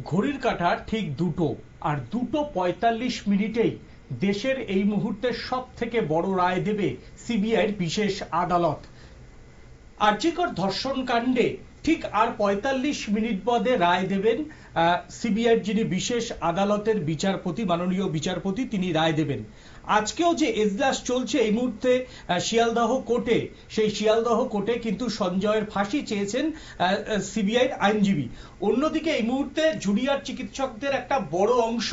ঘড়ির কাঁটা ঠিক দুটো, আর 2:45 দেশের এই মুহূর্তে সব থেকে বড় রায় দেবে সিবিআইয়ের বিশেষ আদালত। আর.জি. কর ধর্ষণ কাণ্ডে ঠিক আর 45 মিনিট বাদে রায় দেবেন সিবিআইয়ের যিনি বিশেষ আদালতের বিচারপতি, মাননীয় বিচারপতি, তিনি রায় দেবেন। আজকেও যে এজলাস চলছে এই মুহূর্তে শিয়ালদহ কোর্টে, সেই শিয়ালদহ কোর্টে কিন্তু সঞ্জয়ের ফাঁসি চেয়েছেন সিবিআইয়ের আইনজীবী। অন্যদিকে এই মুহূর্তে জুনিয়র চিকিৎসকদের একটা বড় অংশ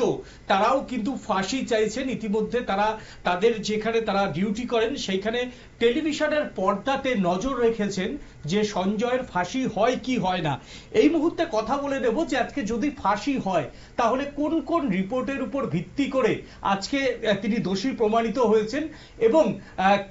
তারাও কিন্তু ফাঁসি চাইছেন। ইতিমধ্যে তারা তাদের যেখানে তারা ডিউটি করেন সেইখানে টেলিভিশনের পর্দাতে নজর রেখেছেন যে সঞ্জয়ের ফাঁসি হয় কি হয় না। এই মুহূর্তে কথা বলে নেব যে আজকে যদি ফাঁসি হয় তাহলে কোন কোন রিপোর্টের উপর ভিত্তি করে আজকে তিনি দোষী প্রমাণিত হয়েছেন, এবং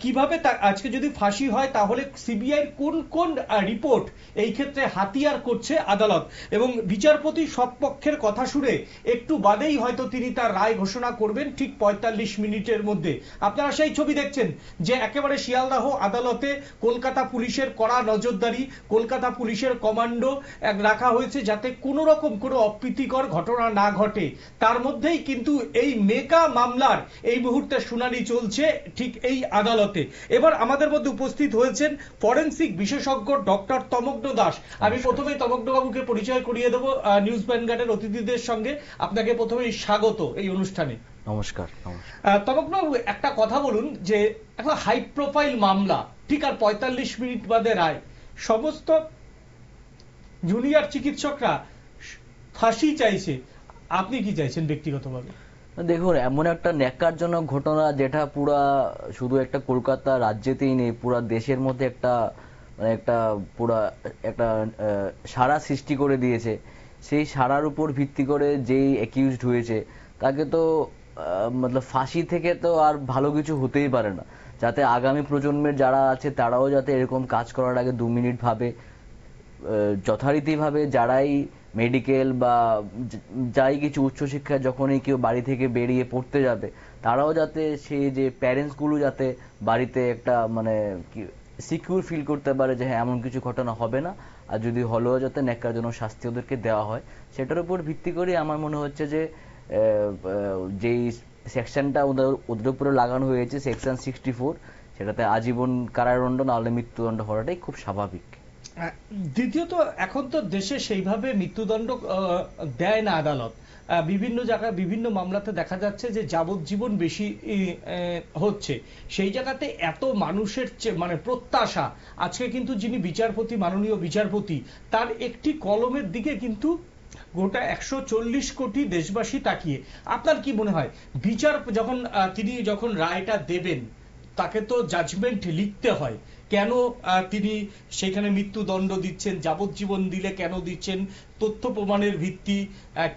কিভাবে আজকে যদি ফাঁসি হয় তাহলে সিবিআইয়ের কোন কোন রিপোর্ট এই ক্ষেত্রে হাতিয়ার করছে আদালত। এবং বিচারপতি সব পক্ষের কথা শুনে একটু বাদেই হয়তো তিনি তার রায় ঘোষণা করবেন, ঠিক 45 মিনিটের মধ্যে। আপনারা সেই ছবি দেখছেন যে একেবারে শিয়ালদহ আদালতে কলকাতা পুলিশের কড়া নজরদারি, কলকাতা পুলিশের কমান্ডো রাখা হয়েছে যাতে কোনো রকম কোনো অপ্রীতিকর ঘটনা না ঘটে। তার মধ্যেই কিন্তু এই মেগা মামলার এই মুহূর্তে শুনানি চলছে ঠিক এই আদালতে। এবার আমাদের মধ্যে উপস্থিত হয়েছেন ফরেনসিক বিশেষজ্ঞ ডক্টর তমগ্ন দাস। আমি প্রথমে তমগ্ন বাবুকে পরিচয় করিয়ে দেবো নিউজ ভ্যানগার্ডের অতিথিদের সঙ্গে। আপনাকে প্রথমে স্বাগত এই অনুষ্ঠানে। নমস্কার। তমগ্ন বাবু, একটা কথা বলুন যে একটা হাই প্রোফাইল মামলা, ঠিক আর 45 মিনিট বাদে রায়, সমস্ত জুনিয়র চিকিৎসকরা ফাঁসি চাইছে, আপনি কি চাইছেন ব্যক্তিগতভাবে? দেখুন, এমন একটা ন্যাক্কারজনক ঘটনা যেটা পুরা শুধু একটা কলকাতা রাজ্যেতেই নেই, পুরা দেশের মধ্যে একটা মানে একটা পুরা একটা সাড়া সৃষ্টি করে দিয়েছে। সেই সাড়ার উপর ভিত্তি করে যেই অ্যাকিউজড হয়েছে তাকে তো মতলব ফাঁসি থেকে তো আর ভালো কিছু হতেই পারে না, যাতে আগামী প্রজন্মের যারা আছে তারাও যাতে এরকম কাজ করার আগে 2 মিনিট ভাবে, যথারীতিভাবে যারাই মেডিকেল বা যাই কিছু উচ্চশিক্ষা যখনই কেউ বাড়ি থেকে বেরিয়ে পড়তে যাবে তারাও যাতে সেই যে প্যারেন্টসগুলো যাতে বাড়িতে একটা মানে সিকিউর ফিল করতে পারে যে হ্যাঁ এমন কিছু ঘটনা হবে না, আর যদি হলেও যাতে ন্যাক্কারজনক শাস্তি ওদেরকে দেওয়া হয়। সেটার উপর ভিত্তি করে আমার মনে হচ্ছে যে যেই সেকশনটা ওদের উপরে লাগানো হয়েছে, সেকশন 64, সেটাতে আজীবন কারাদণ্ড নাহলে মৃত্যুদণ্ড হওয়াটাই খুব স্বাভাবিক। দ্বিতীয়ত, এখন তো দেশে সেইভাবে মৃত্যুদণ্ড দেয় না আদালত। বিভিন্ন জায়গায় বিভিন্ন মামলাতে দেখা যাচ্ছে যে যাবজ্জীবন বেশি হচ্ছে। সেই জায়গাতে এত মানুষের মানে প্রত্যাশা, আজকে কিন্তু যিনি বিচারপতি, মাননীয় বিচারপতি, তার একটি কলমের দিকে কিন্তু গোটা 140 কোটি দেশবাসী তাকিয়ে। আপনার কি মনে হয় বিচার তিনি যখন রায়টা দেবেন তাকে তো জাজমেন্ট লিখতে হয়, কেন তিনি সেখানে মৃত্যুদণ্ড দিচ্ছেন, যাবজ্জীবন দিলে কেন দিচ্ছেন, তথ্য প্রমাণের ভিত্তি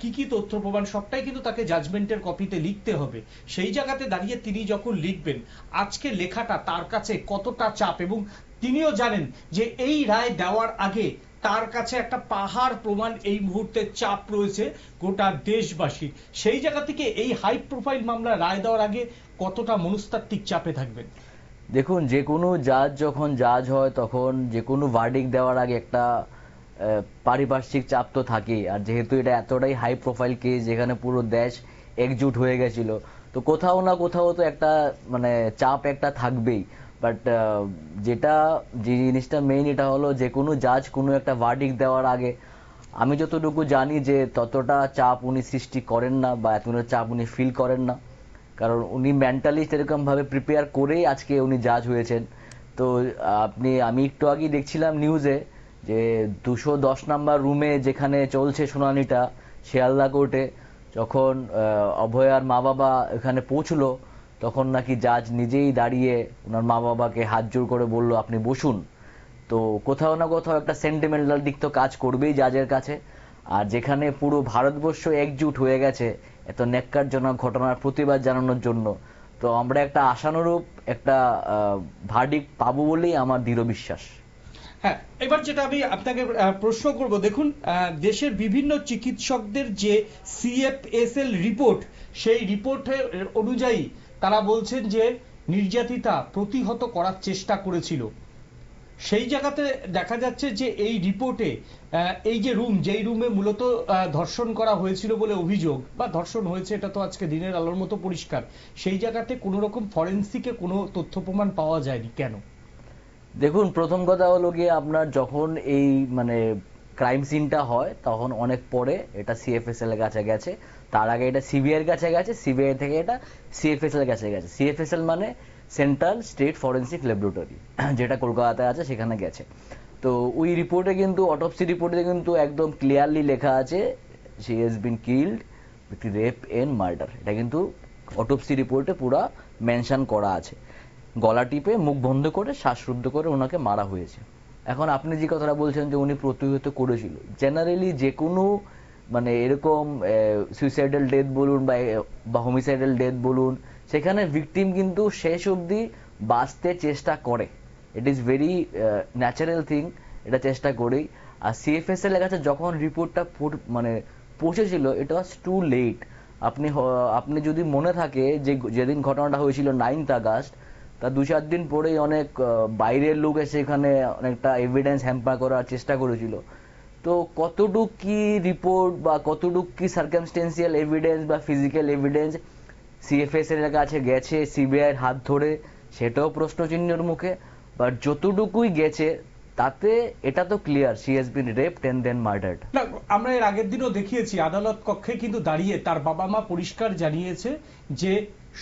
কি কি তথ্য প্রমাণ সবটাই কিন্তু তাকে জাজমেন্টের কপিতে লিখতে হবে। সেই জায়গাতে দাঁড়িয়ে তিনি যখন লিখবেন, আজকে লেখাটা তার কাছে কতটা চাপ, এবং তিনিও জানেন যে এই রায় দেওয়ার আগে তার কাছে একটা পাহাড় প্রমাণ এই মুহূর্তে চাপ রয়েছে গোটা দেশবাসী। সেই জায়গা থেকে এই হাই প্রোফাইল মামলা রায় দেওয়ার আগে কতটা মনস্তাত্ত্বিক চাপে থাকবেন? দেখুন, যে কোনো জাজ যখন জাজ হয় তখন যে কোনো ভার্ডিক্ট দেওয়ার আগে একটা পারিপার্শ্বিক চাপ তো থাকেই। আর যেহেতু এটা এতটাই হাই প্রোফাইল কেস যেখানে পুরো দেশ একজুট হয়ে গেছিল, তো কোথাও না কোথাও তো একটা মানে চাপ একটা থাকবেই। বাট যে জিনিসটা মেইন এটা হলো যে কোনো জাজ কোনো একটা ভার্ডিক্ট দেওয়ার আগে আমি যতটুকু জানি যে ততটা চাপ উনি সৃষ্টি করেন না বা এতটা চাপ উনি ফিল করেন না, কারণ উনি মেন্টালি সেরকম ভাবে প্রিপেয়ার করেই আজকে উনি জাজ হয়েছেন। তো আমি একটু আগেই দেখছিলাম নিউজে যে 210 নাম্বার রুমে যেখানে চলছে শুনানিটা শিয়ালদা কোর্টে, যখন অভয়ার মা বাবা এখানে পৌঁছলো তখন নাকি জাজ নিজেই দাঁড়িয়ে ওনার মা বাবাকে হাত জোর করে বলল আপনি বসুন। তো কোথাও না কোথাও একটা সেন্টিমেন্টাল দিক তো কাজ করবেই জাজের কাছে। আর যেখানে পুরো ভারতবর্ষ একজুট হয়ে গেছে এত ন্যাক্কারজনক ঘটনার প্রতিবাদ জানানোর জন্য, তো আমরা একটা আশানুরূপ একটা ভার্ডিক্ট পাবো বলেই আমার দৃঢ় বিশ্বাস। হ্যাঁ, এবার যেটা আমি আপনাকে প্রশ্ন করব, দেখুন দেশের বিভিন্ন চিকিৎসকদের যে CFSL রিপোর্ট, সেই রিপোর্টের অনুযায়ী তারা বলছেন যে নির্যাতিতা প্রতিহত করার চেষ্টা করেছিল। সেই জায়গাতে দেখা যাচ্ছে যে এই রিপোর্টে এই যে যেই রুমে মূলত ধর্ষণ করা হয়েছিল বলে অভিযোগ বা ধর্ষণ হয়েছে, এটা তো আজকে দিনের আলোর মতো পরিষ্কার, সেই জায়গাতে কোনো রকম ফরেন্সিকে কোনো তথ্য প্রমাণ পাওয়া যায়নি কেন? দেখুন, প্রথম কথা হলো গিয়ে আপনার যখন এই মানে ক্রাইম সিনটা হয় তখন অনেক পরে এটা সিএফএসএল এর কাছে গেছে, তার আগে এটা সিবিআই এর কাছে গেছে, সিবিআই থেকে এটা সিএফএসএল এর কাছে গেছে। সিএফএসএল মানে সেন্ট্রাল স্টেট ফরেন্সিক ল্যাবরেটরি, যেটা কলকাতায় আছে, সেখানে গেছে। তো ওই রিপোর্টে কিন্তু, অটোপসি রিপোর্টে কিন্তু একদম ক্লিয়ারলি লেখা আছে she has been killed with rape and murder. এটা কিন্তু অটোপসি রিপোর্টে পুরা মেনশন করা আছে। গলা টিপে মুখ বন্ধ করে শ্বাসরুদ্ধ করে ওনাকে মারা হয়েছে। এখন আপনি যে কথাটা বলছেন যে উনি প্রতিহত করেছিল, জেনারেলি যে কোনো মানে এরকম সুইসাইডাল ডেথ বলুন বা হোমিসাইডাল ডেথ বলুন, সেখানে ভিকটিম কিন্তু শেষ অবধি বাঁচতে চেষ্টা করে। It is very natural thing, এটা চেষ্টা করেই। আর সিএফএসএল এর কাছে যখন রিপোর্টটা মানে পৌঁছেছিল, ইট ওয়াজ টু লেট। আপনি যদি মনে থাকে যে যেদিন ঘটনাটা হয়েছিল 9th আগস্ট, তার 2-4 দিন পরেই অনেক বাইরের লোক এসে এখানে অনেকটা এভিডেন্স হ্যাম্পার করার চেষ্টা করেছিল। তো কতটুক কি রিপোর্ট বা কতটুক কি সার্কামস্টেন্সিয়াল এভিডেন্স বা ফিজিক্যাল এভিডেন্স সিএফএসএল এর কাছে গেছে সিবিআই এর হাত ধরে, সেটাও প্রশ্নচিহ্নের মুখে। বাট যতটুকুই গেছে তাতে এটা তো clear, she has been raped and then murdered. না, আমরা এর আগের দিনও দেখিয়েছি আদালত কক্ষে কিন্তু দাঁড়িয়ে তার বাবা মা পরিষ্কার জানিয়েছে যে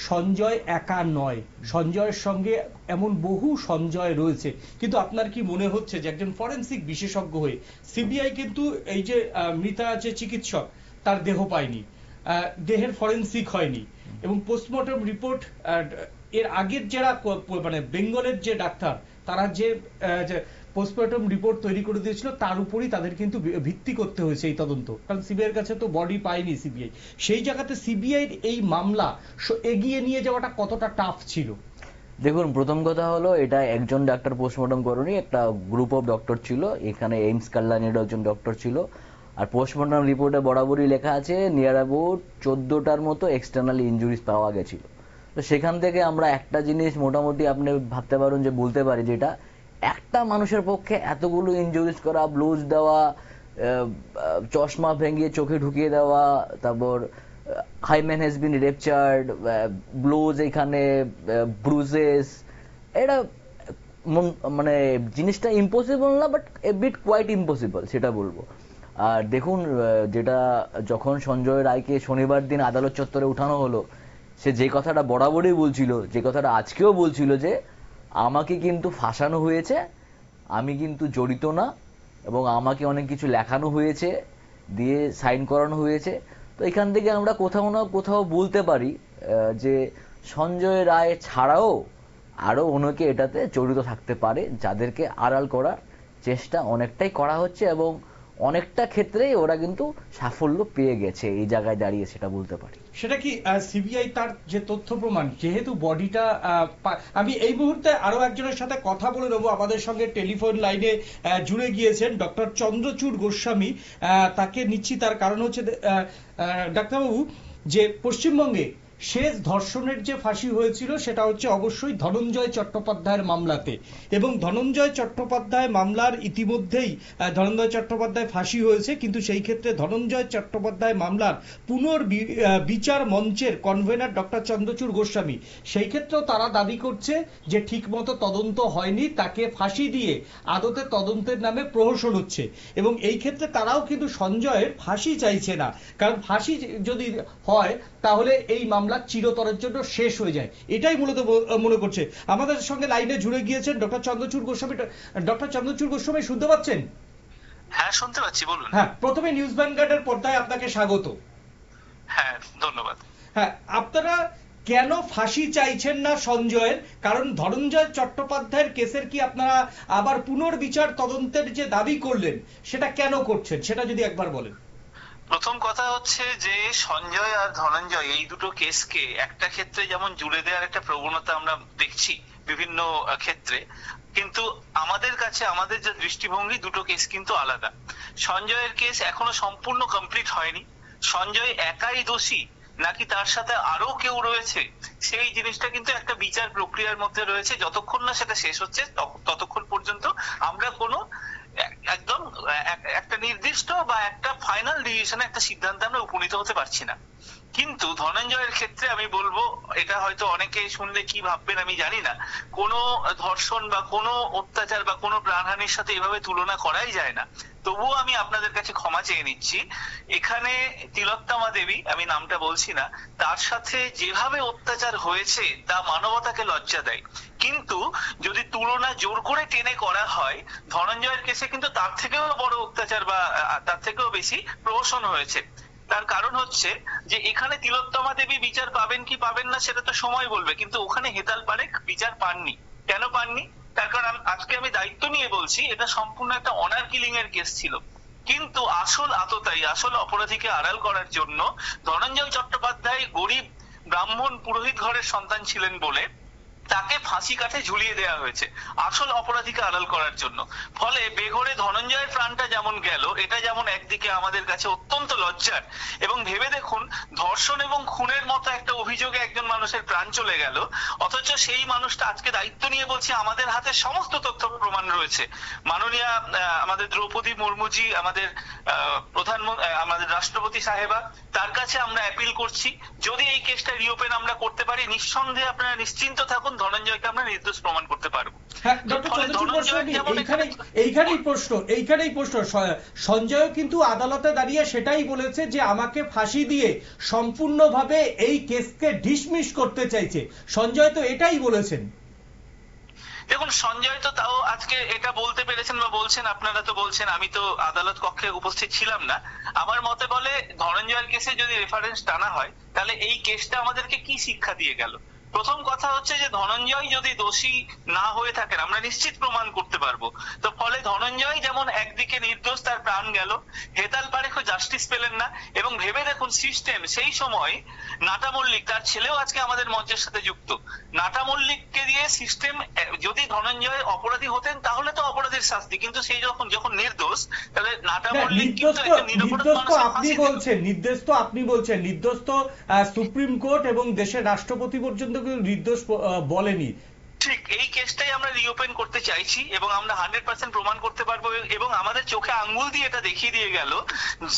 সঞ্জয় একা নয়, সঞ্জয়ের সঙ্গে এমন বহু সঞ্জয় রয়েছে। কিন্তু আপনার কি মনে হচ্ছে যে একজন ফরেনসিক বিশেষজ্ঞ হয়ে সিবিআই কিন্তু এই যে মৃতা যে চিকিৎসক, তার দেহ পায়নি, দেহের ফরেনসিক হয়নি, এবং পোস্টমর্টম রিপোর্ট এর আগের যারা মানে বেঙ্গলের যে ডাক্তার, তারা যে পোস্টমর্টম রিপোর্ট তৈরি করে দিয়েছিল, তার উপরই তাদের কিন্তু ভিত্তি করতে হয়েছে এই তদন্ত, কারণ সিবিআই এর কাছে তো বডি পায়নি সিবিআই। সেই জায়গাতে সিবিআই এই মামলা এগিয়ে নিয়ে যাওয়াটা কতটা টাফ ছিল? দেখুন, প্রথম কথা হলো এটা একজন ডাক্তার পোস্টমর্টম করেনি, একটা গ্রুপ অফ ডক্টর ছিল। এখানে এইমস কল্যাণীর একজন ডক্টর ছিল। আর পোস্টমর্টম রিপোর্টে বরাবরই লেখা আছে নিয়ার অ্যাবাউট 14টার মতো এক্সটার্নাল ইনজুরিজ পাওয়া গেছিল। তো সেখান থেকে আমরা একটা জিনিস মোটামুটি আপনি ভাবতে পারেন যে বলতে পারি, যেটা একটা মানুষের পক্ষে এতগুলো ইনজুরিজ করা, ব্লোজ দেওয়া, চশমা ভেঙে চোখে ঢুকিয়ে দেওয়া, তারপর hymen has been ruptured, blows, এখানে ব্রুজেস, এটা মানে জিনিসটা ইম্পসিবল না, but a bit quite impossible, সেটা বলবো। আর দেখুন, যেটা যখন সঞ্জয় রায়কে শনিবার দিন আদালত চত্বরে উঠানো হলো, সে যে কথাটা বরাবরই বলছিল, যে কথাটা আজকেও বলছিল, যে আমাকে কিন্তু ফাঁসানো হয়েছে, আমি কিন্তু জড়িত না, এবং আমাকে অনেক কিছু লেখানো হয়েছে, দিয়ে সাইন করানো হয়েছে। তো এখান থেকে আমরা কোথাও না কোথাও বলতে পারি যে সঞ্জয় রায় ছাড়াও আরো অনেকে এটাতে জড়িত থাকতে পারে, যাদেরকে আড়াল করার চেষ্টা অনেকটাই করা হচ্ছে, এবং অনেকটা ক্ষেত্রেই ওরা কিন্তু সাফল্য পেয়ে গেছে এই জায়গায় দাঁড়িয়ে, সেটা বলতে পারি। সেটা কি সিবিআই তার যে তথ্য প্রমাণ, যেহেতু বডিটা, আমি এই মুহূর্তে আরো একজনের সাথে কথা বলে নেবো, আমাদের সঙ্গে টেলিফোন লাইনে জুড়ে গিয়েছেন ডক্টর চন্দ্রচূড় গোস্বামী, তাকে নিচ্ছি। তার কারণ হচ্ছে ডাক্তারবাবু, যে পশ্চিমবঙ্গে শেষ ধর্ষণের যে ফাঁসি হয়েছিল সেটা হচ্ছে অবশ্যই ধনঞ্জয় চট্টোপাধ্যায়ের মামলাতে, এবং ধনঞ্জয় চট্টোপাধ্যায় মামলার ইতিমধ্যেই ধনঞ্জয় চট্টোপাধ্যায় ফাঁসি হয়েছে, কিন্তু সেই ক্ষেত্রে ধনঞ্জয় চট্টোপাধ্যায় মামলার পুনর্বিচার মঞ্চের কনভেনার ডক্টর চন্দ্রচূড় গোস্বামী, সেই ক্ষেত্রেও তারা দাবি করছে যে ঠিকমতো তদন্ত হয়নি, তাকে ফাঁসি দিয়ে আদতে তদন্তের নামে প্রহসন হচ্ছে, এবং এই ক্ষেত্রে তারাও কিন্তু সঞ্জয়ের ফাঁসি চাইছে না, কারণ ফাঁসি যদি হয় তাহলে এই মামলা চিরতরের জন্য শেষ হয়ে যায়, এটাই মূলত মনে করছে। আমাদের সঙ্গে লাইনে জুড়ে গিয়েছেন ডক্টর চন্দ্রচূড় গোস্বামী। ডক্টর চন্দ্রচূড় গোস্বামী, শুনতে পাচ্ছেন? হ্যাঁ, শুনতে পাচ্ছি, বলুন। হ্যাঁ, প্রথমে নিউজ ভ্যানগার্ডের পর্দায় আপনাকে স্বাগত। হ্যাঁ, ধন্যবাদ। হ্যাঁ, আপনারা কেন ফাঁসি চাইছেন না সঞ্জয়ের? কারণ ধনঞ্জয় চট্টোপাধ্যায়ের কেসের কি আপনারা আবার পুনর্বিচার তদন্তের যে দাবি করলেন, সেটা কেন করছেন, সেটা যদি একবার বলেন। প্রথম কথা হচ্ছে যে সঞ্জয় আর ধনঞ্জয় এই দুটো কেসকে একটা ক্ষেত্রে যেমন জুড়ে দেওয়ার একটা প্রবণতা আমরা দেখছি বিভিন্ন ক্ষেত্রে, কিন্তু আমাদের কাছে আমাদের যে দৃষ্টিভঙ্গি, দুটো কেস কিন্তু আলাদা। সঞ্জয়ের কেস এখনো সম্পূর্ণ কমপ্লিট হয়নি। সঞ্জয় একাই দোষী নাকি তার সাথে আরো কেউ রয়েছে, সেই জিনিসটা কিন্তু একটা বিচার প্রক্রিয়ার মধ্যে রয়েছে। যতক্ষণ না সেটা শেষ হচ্ছে ততক্ষণ পর্যন্ত আমরা কোনো একদম একটা নির্দিষ্ট বা একটা ফাইনাল ডিসিশনে, একটা সিদ্ধান্তে আমরা উপনীত হতে পারছি না। কিন্তু ধনঞ্জয়ের ক্ষেত্রে আমি বলবো, এটা হয়তো অনেকে শুনলে কি ভাববেন আমি জানি না, কোনো ধর্ষণ বা কোনো অত্যাচার বা কোনো প্রাণহানির সাথে এভাবে তুলনা করাই যায় না। তবুও আমি আপনাদের কাছে ক্ষমা চেয়ে নিচ্ছি। এখানে তিলোত্তমা দেবী, আমি নামটা বলছি না, তার সাথে যেভাবে অত্যাচার হয়েছে তা মানবতাকে লজ্জা দেয়। কিন্তু যদি তুলনা জোর করে টেনে করা হয়, ধনঞ্জয়ের কেসে কিন্তু তার থেকেও বড় অত্যাচার বা তার থেকেও বেশি প্রহসন হয়েছে। তার কারণ হচ্ছে যে এখানে তিলোত্তমা দেবী বিচার পাবেন কি পাবেন না সেটা তো সময় বলবে, কিন্তু ওখানে হেতাল পারেখ বিচার পাননি। কেন পাননি? তার কারণ আজকে আমি দায়িত্ব নিয়ে বলছি, এটা সম্পূর্ণ একটা অনার কিলিং এর কেস ছিল। কিন্তু আসল আততায়ী, আসল অপরাধীকে আড়াল করার জন্য ধনঞ্জয় চট্টোপাধ্যায় গরিব ব্রাহ্মণ পুরোহিত ঘরের সন্তান ছিলেন বলে তাকে ফাঁসি কাঠে ঝুলিয়ে দেওয়া হয়েছে আসল অপরাধীকে আড়াল করার জন্য। ফলে বেঘরে ধনঞ্জয়ের প্রাণটা যেমন গেল, এটা যেমন একদিকে আমাদের কাছে অত্যন্ত লজ্জার। এবং ভেবে দেখুন, ধর্ষণ এবং খুনের মতো একটা অভিযোগে একজন মানুষের প্রাণ চলে গেল, অথচ সেই মানুষটা, আজকে দায়িত্ব নিয়ে বলছি, আমাদের হাতে সমস্ত তথ্য প্রমাণ রয়েছে। মাননীয়া আমাদের দ্রৌপদী মুর্মুজি, আমাদের আমাদের রাষ্ট্রপতি সাহেবা, তার কাছে আমরা অ্যাপিল করছি, যদি এই কেসটা রিওপেন আমরা করতে পারি, নিঃসন্দেহে আপনারা নিশ্চিন্ত থাকুন, ধনঞ্জয়কে আমরা নির্দোষ প্রমাণ করতে পারবো। হ্যাঁ, ডক্টর চন্দ্রচূড়, এইখানেই প্রশ্ন। সঞ্জয় কিন্তু আদালতে দাঁড়িয়ে সেটাই বলেছে যে আমাকে ফাঁসি দিয়ে সম্পূর্ণভাবে এই কেসকে ডিসমিস করতে চাইছে। সঞ্জয় তো এটাই বলেছেন। দেখুন, সঞ্জয় তো তাও আজকে এটা বলতে পেরেছেন বা বলছেন, আপনারা তো বলছেন, আমি তো আদালত কক্ষে উপস্থিত ছিলাম না। আমার মতে বলে, ধনঞ্জয়ের কেসে যদি রেফারেন্স টানা হয়, তাহলে এই কেসটা আমাদেরকে কি শিক্ষা দিয়ে গেল? প্রথম কথা হচ্ছে যে ধনঞ্জয় যদি দোষী না হয়ে থাকেন, আমরা নিশ্চিত প্রমাণ করতে পারবো। তো ফলে ধনঞ্জয় যেমন একদিকে নির্দোষ, তার প্রাণ গেল, হেতাল পারেখও জাস্টিস পেলেন না। এবং ভেবে দেখুন, সিস্টেম সেই সময় নাটা মল্লিক, তার ছেলেও আজকে আমাদের মঞ্চের সাথে যুক্ত, নাটা মল্লিককে দিয়ে সিস্টেম, যদি ধনঞ্জয় অপরাধী হতেন তাহলে তো অপরাধীর শাস্তি, কিন্তু সেই যখন নির্দোষ, তাহলে নাটা মল্লিক কিন্তু একটা নিরপরাধ মানুষকে ফাঁসি দিল। নির্দোষ তো আপনি বলছেন, নির্দোষ তো সুপ্রিম কোর্ট এবং দেশের রাষ্ট্রপতি পর্যন্ত নির্দোষ বলেনি। ঠিক এই কেসটাই আমরা রিওপেন করতে চাইছি এবং আমরা 100% প্রমাণ করতে পারবো। এবং আমাদের চোখে আঙ্গুল দিয়ে এটা দেখিয়ে দিয়ে গেল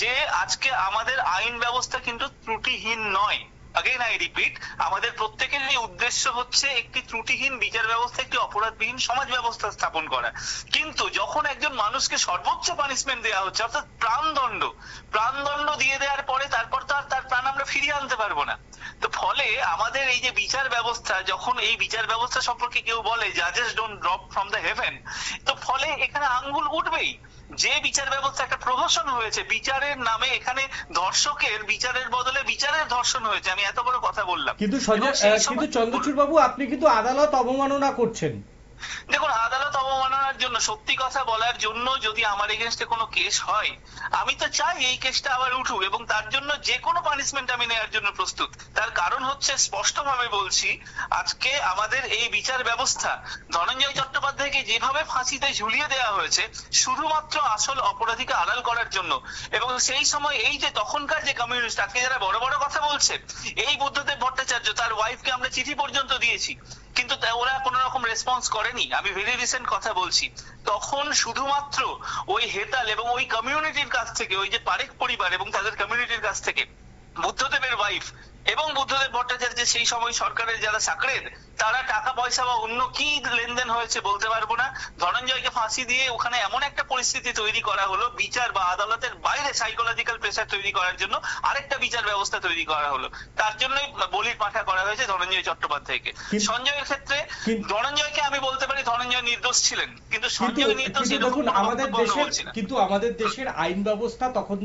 যে আজকে আমাদের আইন ব্যবস্থা কিন্তু ত্রুটিহীন নয়। আগেইন আই রিপিট, আমাদের প্রত্যেকেরই উদ্দেশ্য হচ্ছে একটি ত্রুটিহীন বিচার ব্যবস্থা, একটি অপরাধবিহীন সমাজ ব্যবস্থা স্থাপন করা। কিন্তু যখন একজন মানুষকে সর্বোচ্চ পানিশমেন্ট দেওয়া হচ্ছে, অর্থাৎ প্রাণদণ্ড দিয়ে দেওয়ার পরে তারপর তো আর তার প্রাণ আমরা ফিরিয়ে আনতে পারবো না। তো ফলে আমাদের এই যে বিচার ব্যবস্থা, যখন এই বিচার ব্যবস্থা সম্পর্কে কেউ বলে জাজেস don't drop from the heaven, তো ফলে এখানে আঙ্গুল উঠবেই। যে বিচার ব্যবস্থা একটা প্রহসন হয়েছে, বিচারের নামে এখানে ধর্ষকের বিচারের বদলে বিচারের ধর্ষণ হয়েছে, আমি এত বড় কথা বললাম। কিন্তু চন্দ্রচূড় বাবু, আপনি কিন্তু আদালত অবমাননা করছেন। দেখুন, আদালত অবমাননার জন্য, সত্যি কথা বলার জন্য যদি আমার এগেনস্টে কোনো কেস হয়, আমি তো চাই এই কেসটা আবার উঠুক এবং তার জন্য যে কোনো পানিশমেন্ট আমি নেওয়ার জন্য প্রস্তুত। তার কারণ হচ্ছে, স্পষ্টভাবে বলছি, আজকে আমাদের এই বিচার ব্যবস্থা ধনঞ্জয় চট্টোপাধ্যায়কে যেভাবে ফাঁসিতে ঝুলিয়ে দেওয়া হয়েছে শুধুমাত্র আসল অপরাধীকে আড়াল করার জন্য। এবং সেই সময় এই যে তখনকার যে কমিউনিস্ট, আজকে যারা বড় বড় কথা বলছে, এই বুদ্ধদেব ভট্টাচার্য, তার ওয়াইফকে আমরা চিঠি পর্যন্ত দিয়েছি, কিন্তু ওরা কোনো রকম রেসপন্স করেনি। আমি ভেরি রিসেন্ট কথা বলছি, তখন শুধুমাত্র ওই হেতাল এবং ওই কমিউনিটির কাছ থেকে, ওই যে পারেখ পরিবার এবং তাদের কমিউনিটির কাছ থেকে বুদ্ধদেবের ওয়াইফ এবং বুদ্ধদেব ভট্টাচার্যের সেই সময় সরকারের যারা সাকরেদ, তারা টাকা পয়সা বা অন্য কি লেনদেন হয়েছে বলতে পারবো না, ধনঞ্জয়কে ফাঁসি দিয়ে ওখানে এমন একটা পরিস্থিতি তৈরি করা হলো, বিচার বা আদালতের বাইরে সাইকোলজিক্যাল প্রেসার তৈরি করার জন্য আরেকটা বিচার ব্যবস্থা তৈরি করা হলো। তার জন্যই বলির পাঠা করা হয়েছে ধনঞ্জয় চট্টোপাধ্যায়কে। সঞ্জয়ের ক্ষেত্রে ধনঞ্জয়কে আমি বলতে পারি ধনঞ্জয় নির্দোষ ছিলেন, কিন্তু সঞ্জয় নির্দোষ এরকম কিন্তু আমাদের দেশের আইন ব্যবস্থা তখন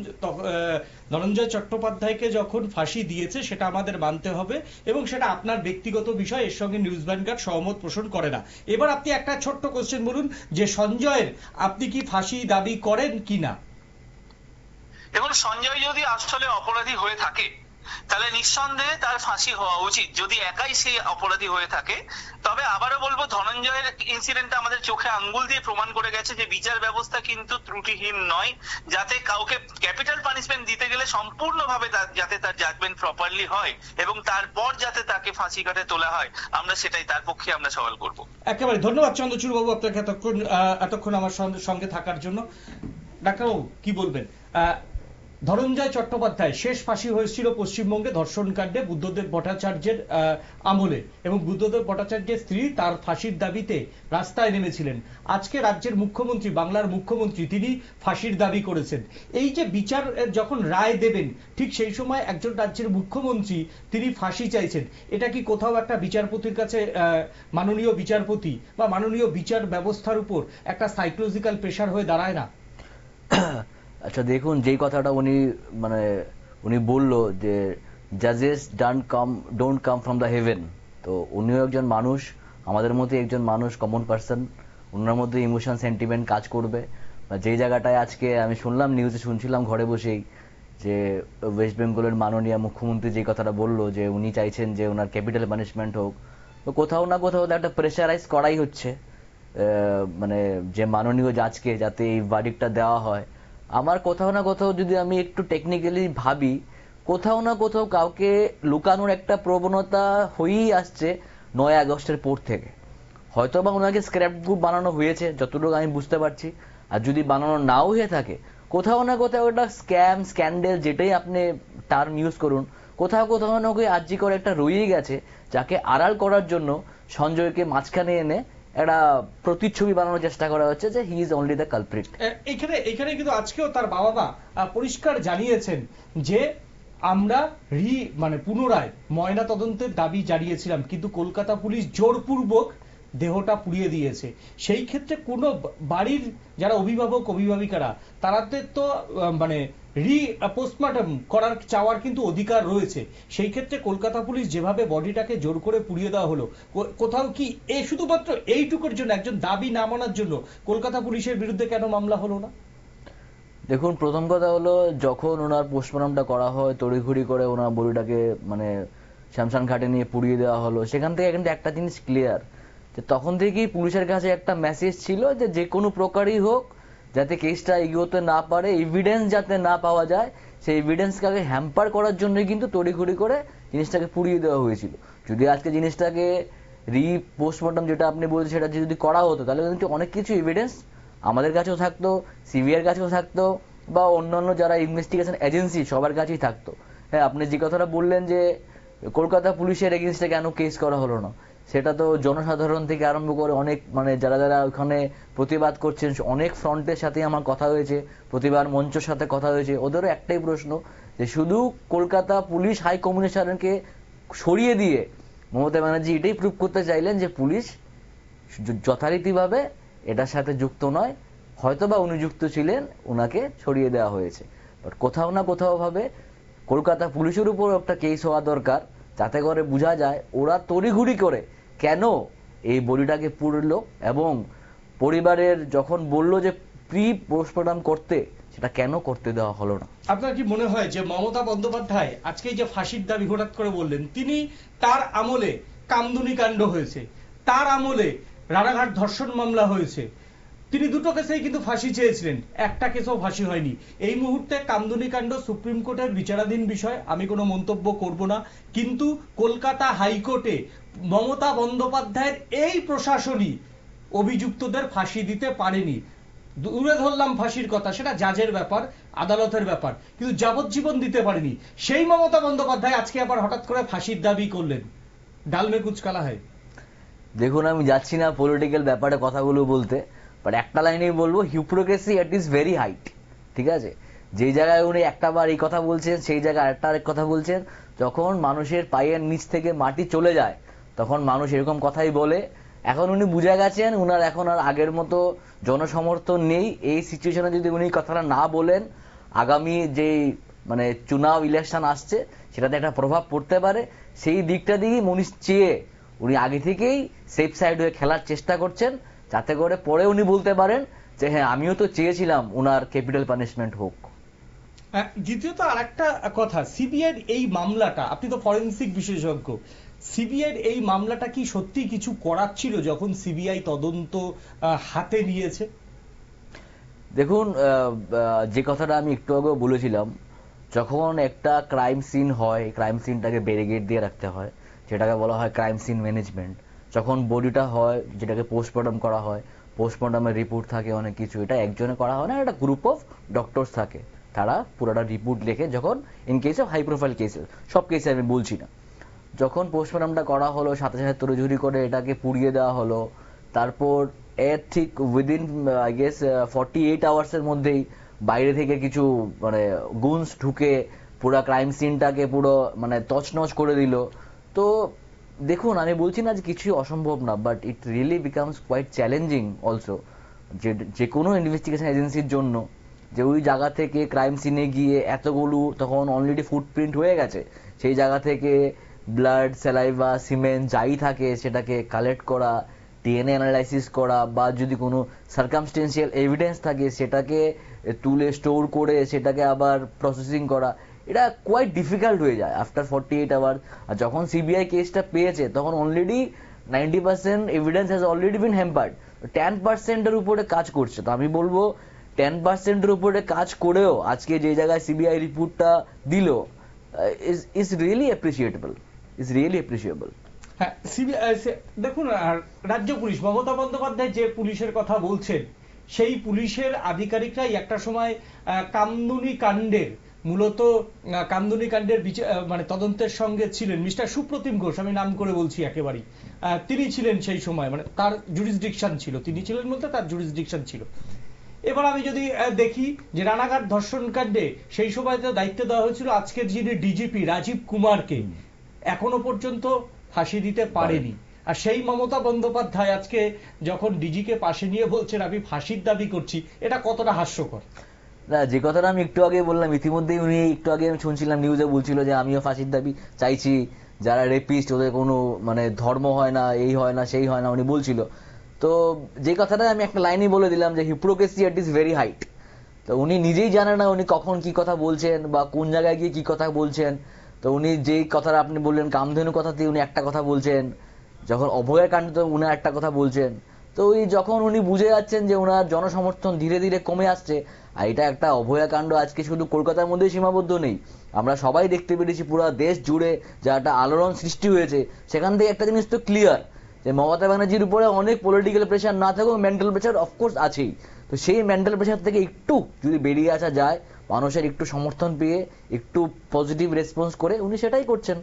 ধনঞ্জয় চট্টোপাধ্যায়কে যখন ফাঁসি দিয়েছে সেটা আমাদের মানতে হবে এবং সেটা আপনার ব্যক্তিগত বিষয়, এর সঙ্গে নিউজ ভ্যানগার্ড সহমত পোষণ করে না। এবার আপনি একটা ছোট্ট কোশ্চেন বলুন যে সঞ্জয়ের আপনি কি ফাঁসি দাবি করেন কিনা? দেখুন, সঞ্জয় যদি আসলে অপরাধী হয়ে থাকে তাহলে নিঃসন্দেহে তার ফাঁসি হওয়া উচিত যদি একাই সে অপরাধী হয়ে থাকে। তবে আবারও বলবো, ধনঞ্জয়ের ইনসিডেন্টটা আমাদের চোখে আঙ্গুল দিয়ে প্রমাণ করে গেছে যে বিচার ব্যবস্থা কিন্তু ত্রুটিহীন নয়। যাতে কাউকে ক্যাপিটাল পানিশমেন্ট দিতে গেলে সম্পূর্ণভাবে যাতে তার জাজমেন্ট প্রপারলি হয় এবং তারপর যাতে তাকে ফাঁসি কাটে তোলা হয়, আমরা সেটাই তার পক্ষে আমরা সওয়াল করব। একেবারে ধন্যবাদ চন্দ্রচূড় বাবু আপনাকে এতক্ষণ আমার সঙ্গে থাকার জন্য। ডাক্তারবাবু কি বলবেন? ধনঞ্জয় চট্টোপাধ্যায় শেষ ফাঁসি হয়েছিল পশ্চিমবঙ্গে ধর্ষণকাণ্ডে বুদ্ধদেব ভট্টাচার্যের আমলে, এবং বুদ্ধদেব ভট্টাচার্যের স্ত্রী তার ফাঁসির দাবিতে রাস্তায় নেমেছিলেন। আজকে রাজ্যের মুখ্যমন্ত্রী, বাংলার মুখ্যমন্ত্রী, তিনি ফাঁসির দাবি করেছেন। এই যে বিচার যখন রায় দেবেন, ঠিক সেই সময় একজন রাজ্যের মুখ্যমন্ত্রী তিনি ফাঁসি চাইছেন, এটা কি কোথাও একটা বিচারপতির কাছে, মাননীয় বিচারপতি বা মাননীয় বিচার ব্যবস্থার উপর একটা সাইকোলজিক্যাল প্রেশার হয়ে দাঁড়ায় না? আচ্ছা দেখুন, যেই কথাটা উনি বললো যে জাজেস don't come from the heaven, তো উনিও একজন মানুষ, আমাদের মধ্যে একজন মানুষ, কমন পার্সন, ওনার মধ্যে ইমোশন সেন্টিমেন্ট কাজ করবে। যেই জায়গাটায় আজকে আমি শুনলাম, নিউজে শুনছিলাম ঘরে বসেই, যে ওয়েস্ট বেঙ্গলের মাননীয় মুখ্যমন্ত্রী যে কথাটা বললো যে উনি চাইছেন যে ওনার ক্যাপিটাল পানিশমেন্ট হোক, তো কোথাও না কোথাও একটা প্রেশারাইজ করাই হচ্ছে যে মাননীয় জাজকে, যাতে এই ভার্ডিক্টটা দেওয়া হয়। আমার কোথাও না কোথাও, যদি আমি একটু টেকনিক্যালি ভাবি, কোথাও না কোথাও কাউকে লুকানোর একটা প্রবণতা হয়েই আসছে 9 আগস্টের পর থেকে। হয়তো বা ওনাকে স্ক্র্যাপ বুক বানানো হয়েছে, যতটুকু আমি বুঝতে পারছি। আর যদি বানানো নাও হয়ে থাকে, কোথাও না কোথাও একটা স্ক্যাম, স্ক্যান্ডেল, যেটাই আপনি টার্ম ইউজ করুন, কোথাও কোথাও না আর্জি করে একটা রয়েই গেছে, যাকে আড়াল করার জন্য সঞ্জয়কে মাঝখানে এনে একটা প্রতিচ্ছবি বানানোর চেষ্টা করা হচ্ছে যে he is only the culprit. এখানে কিন্তু আজকেও তার বাবা মা পরিষ্কার জানিয়েছেন যে আমরা পুনরায় ময়না তদন্তের দাবি জানিয়েছিলাম, কিন্তু কলকাতা পুলিশ জোরপূর্বক দেহটা পুড়িয়ে দিয়েছে। সেই ক্ষেত্রে কোনো বাড়ির যারা অভিভাবিকারা, তাদের তো পোস্টমর্টম করার চাওয়ার কিন্তু অধিকার রয়েছে। সেই ক্ষেত্রে কলকাতা পুলিশ যেভাবে বডিটাকে জোর করে পুড়িয়ে দেওয়া হলো, কোথাও কি শুধুমাত্র এইটুকুর জন্য, একজন দাবি না মানার জন্য কলকাতা পুলিশের বিরুদ্ধে কেন মামলা হলো না? দেখুন, প্রথম কথা হলো, যখন ওনার পোস্টমর্টমটা করা হয়, তড়িঘড়ি করে ওনার বডিটাকে শ্মশান ঘাটে নিয়ে পুড়িয়ে দেওয়া হলো, সেখান থেকে কিন্তু একটা জিনিস ক্লিয়ার, যে তখন থেকেই পুলিশের কাছে একটা মেসেজ ছিল যে কোনো প্রকারই হোক, যাতে কেসটা এগোতে না পারে, এভিডেন্স যাতে না পাওয়া যায়, সেই এভিডেন্সটাকে হ্যাম্পার করার জন্য কিন্তু তড়িঘড়ি করে জিনিসটাকে পুড়িয়ে দেওয়া হয়েছিল। যদি আজকে জিনিসটাকে পোস্টমর্টম যেটা আপনি বলছেন সেটা যদি করা হতো, তাহলে কিন্তু অনেক কিছু এভিডেন্স আমাদের কাছেও থাকতো, সিবিআইয়ের কাছেও থাকতো, বা অন্যান্য যারা ইনভেস্টিগেশন এজেন্সি সবার কাছেই থাকতো। হ্যাঁ, আপনি যে কথাটা বললেন যে কলকাতা পুলিশের এগেইনস্টে কেন কেস করা হলো না, সেটা তো জনসাধারণ থেকে আরম্ভ করে অনেক যারা ওখানে প্রতিবাদ করছেন, অনেক ফ্রন্টের সাথে আমার কথা হয়েছে, প্রতিবাদ মঞ্চের সাথে কথা হয়েছে, ওদেরও একটাই প্রশ্ন, যে শুধু কলকাতা পুলিশ হাই কমিশনারকে সরিয়ে দিয়ে মমতা ব্যানার্জি এটাই প্রুভ করতে চাইলেন যে পুলিশ যথারীতিভাবে এটার সাথে যুক্ত নয়, হয়তোবা উনি যুক্ত ছিলেন, উনাকে সরিয়ে দেওয়া হয়েছে। বাট কোথাও না কোথাও ভাবে কলকাতা পুলিশের উপর একটা কেস হওয়া দরকার, যাতে করে বোঝা যায় ওরা তড়িঘড়ি করে কেন এই বডিটাকে পুড়লো, এবং পরিবারের যখন বললো যে প্রি পোস্টমর্টম করতে, সেটা কেন করতে দেওয়া হলো না। আপনার কি মনে হয় যে মমতা বন্দ্যোপাধ্যায় আজকে যে ফাঁসির দাবি হঠাৎ করে বললেন, তিনি তার আমলে কামদুনি কাণ্ড হয়েছে, তার আমলে রানাঘাট ধর্ষণ মামলা হয়েছে, তিনি দুটো কেসেই কিন্তু ফাঁসি চেয়েছিলেন, একটা কেসও ফাঁসি হয়নি। এই মুহূর্তে কামদুনি কাণ্ড সুপ্রিম কোর্টের বিচারাধীন বিষয়, আমি কোনো মন্তব্য করব না, কিন্তু কলকাতা হাইকোর্টে মমতা বন্দ্যোপাধ্যায়ের এই প্রশাসনই অভিযুক্তদের ফাঁসি দিতে পারেনি। দূরে ধরলাম ফাঁসির কথা, সেটা জাজের ব্যাপার, আদালতের ব্যাপার, কিন্তু যাবজ্জীবন দিতে পারেনি। সেই মমতা বন্দ্যোপাধ্যায় আজকে আবার হঠাৎ করে ফাঁসির দাবি করলেন। ডাল মে কুচ কালা হয়। দেখুন, আমি যাচ্ছি না পলিটিক্যাল ব্যাপারে কথাগুলো বলতে, বাট একটা লাইনেই বলবো, হিউপ্রোক্রেসি এট ইজ ভেরি হাইট। ঠিক আছে, যে জায়গায় উনি একটা বার এই কথা বলছেন, সেই জায়গায় আরেকটা আরেক কথা বলছেন। যখন মানুষের পায়ের নিচ থেকে মাটি চলে যায়, তখন মানুষ এরকম কথাই বলে। এখন উনি বুঝে গেছেন উনার এখন আর আগের মতো জনসমর্থন নেই। এই সিচুয়েশনে যদি উনি কথাটা না বলেন, আগামী যে চুনাव ইলেকশন আসছে, সেটাতে একটা প্রভাব পড়তে পারে। সেই দিকটা দিয়েই মনীষ চেয়ে উনি আগে থেকেই সেফ সাইড হয়ে খেলার চেষ্টা করছেন, যাতে করে পরে উনি বলতে পারেন যে হ্যাঁ, আমিও তো চেয়েছিলাম ওনার ক্যাপিটাল পানিশমেন্ট হোক। দ্বিতীয়ত আরেকটা কথা, সিবিআইয়ের এই মামলাটা, আপনি তো ফরেনসিক বিশেষজ্ঞ, সিবিআইয়ের এই মামলাটা কি সত্যি কিছু করার ছিল যখন সিবিআই তদন্ত হাতে নিয়েছে? দেখুন, যে কথাটা আমি একটু আগেও বলেছিলাম, যখন একটা ক্রাইম সিন হয়, ক্রাইম সিনটাকে ব্যারিকেড দিয়ে রাখতে হয়, যেটাকে বলা হয় ক্রাইম সিন ম্যানেজমেন্ট। যখন বডিটা হয়, যেটাকে পোস্টমর্টম করা হয়, পোস্টমর্টমের রিপোর্ট থাকে অনেক কিছু, এটা একজনে করা হয় না, একটা গ্রুপ অফ ডক্টরস থাকে, তারা পুরোটা রিপোর্ট লেখে। যখন in case of high profile cases, সব কেসে আমি বলছি না, যখন পোস্টমর্টমটা করা হলো, সাথে সাথে তড়িঘড়ি করে এটাকে পুড়িয়ে দেওয়া হলো, তারপর এর ঠিক উইদিন আই গেস 48 আওয়ার্সের মধ্যেই বাইরে থেকে কিছু মানে গুনস ঢুকে পুরো ক্রাইম সিনটাকে পুরো মানে তছনছ করে দিল। তো দেখুন, আমি বলছি না যে কিছুই অসম্ভব না, but it really becomes quite challenging also যে কোনো ইনভেস্টিগেশন এজেন্সির জন্য, যে ওই জায়গা থেকে ক্রাইম সিনে গিয়ে এতগুলো তখন অলরেডি ফুটপ্রিন্ট হয়ে গেছে, সেই জায়গা থেকে ব্লাড, স্যালাইভা, সিমেন্ট যাই থাকে সেটাকে কালেক্ট করা, ডিএনএ অ্যানালাইসিস করা, বা যদি কোনো সার্কামস্টেন্সিয়াল এভিডেন্স থাকে সেটাকে তুলে স্টোর করে সেটাকে আবার প্রসেসিং করা, এটা কোয়াইট ডিফিকাল্ট হয়ে যায় আফটার 48 আওয়ার। আর যখন সিবিআই কেসটা পেয়েছে তখন already 90% evidence has already been hampered, 10%-এর উপরে কাজ করছে। তো আমি বলবো 10%-এর উপরে কাজ করেও আজকে যে জায়গায় সিবিআই রিপোর্টটা দিল is really appreciable, is really appreciable. হ্যাঁ, দেখুন, আর রাজ্য পুলিশ, মমতা বন্দ্যোপাধ্যায় যে পুলিশের কথা বলছেন, সেই পুলিশের আধিকারিকরাই একটা সময় কামদুনি কাণ্ডের, মূলত কামদুনি কাণ্ডের মানে তদন্তের সঙ্গে ছিলেন মিস্টার সুপ্রতিম ঘোষ, আমি নাম করে বলছি একেবারেই, তিনি ছিলেন সেই সময়, মানে তার জুরিসডিকশন ছিল, তিনি ছিলেন বলতে তার জুরিসডিকশন ছিল। এবার আমি যদি দেখি যে রানাঘাট ধর্ষণ কাণ্ডে সেই সময় দায়িত্ব দেওয়া হয়েছিল আজকের যিনি ডিজিপি রাজীব কুমারকে, এখনো পর্যন্ত ফাঁসি দিতে পারেনি। আর সেই মমতা বন্দ্যোপাধ্যায় আজকে যখন ডিজিকে পাশে নিয়ে বলছেন আমি ফাঁসির দাবি করছি, এটা কতটা হাস্যকর। না, যে কথাটা আমি একটু আগে বললাম, ইতিমধ্যেই উনি একটু আগে আমি শুনছিলাম নিউজে বলছিল যে আমিও ফাঁসির দাবি চাইছি, যারা রেপিস্ট ওদের কোনো মানে ধর্ম হয় না, এই হয় না, সেই হয় না, উনি বলছিল। তো যে কথাটা আমি একটা লাইনই বলে দিলাম যে হিপ্রোক্রেসি এট ইজ ভেরি হাইট। তো উনি নিজেই জানেন না উনি কখন কি কথা বলছেন বা কোন জায়গায় গিয়ে কি কথা বলছেন। তো উনি যেই কথাটা আপনি বললেন কামধেনু কথাতে উনি একটা কথা বলছেন, যখন অভয়ের কাণ্ডে উনি একটা কথা বলছেন। তো ওই যখন উনি বুঝে যাচ্ছেন যে ওনার জনসমর্থন ধীরে ধীরে কমে আসছে, আর এটা একটা অভয়াকাণ্ড আজকে শুধু কলকাতার মধ্যেই সীমাবদ্ধ নেই, আমরা সবাই দেখতে পেরেছি পুরো দেশ জুড়ে যা একটা আলোড়ন সৃষ্টি হয়েছে। সেখান থেকে একটা জিনিস তো ক্লিয়ার যে মমতা ব্যানার্জির উপরে অনেক পলিটিক্যাল প্রেশার না থাকুক, মেন্টাল প্রেশার অফকোর্স আছেই। তো সেই মেন্টাল প্রেশার থেকে একটু যদি বেরিয়ে আসা যায়, মানুষের একটু সমর্থন পেয়ে একটু পজিটিভ রেসপন্স করে, উনি সেটাই করছেন।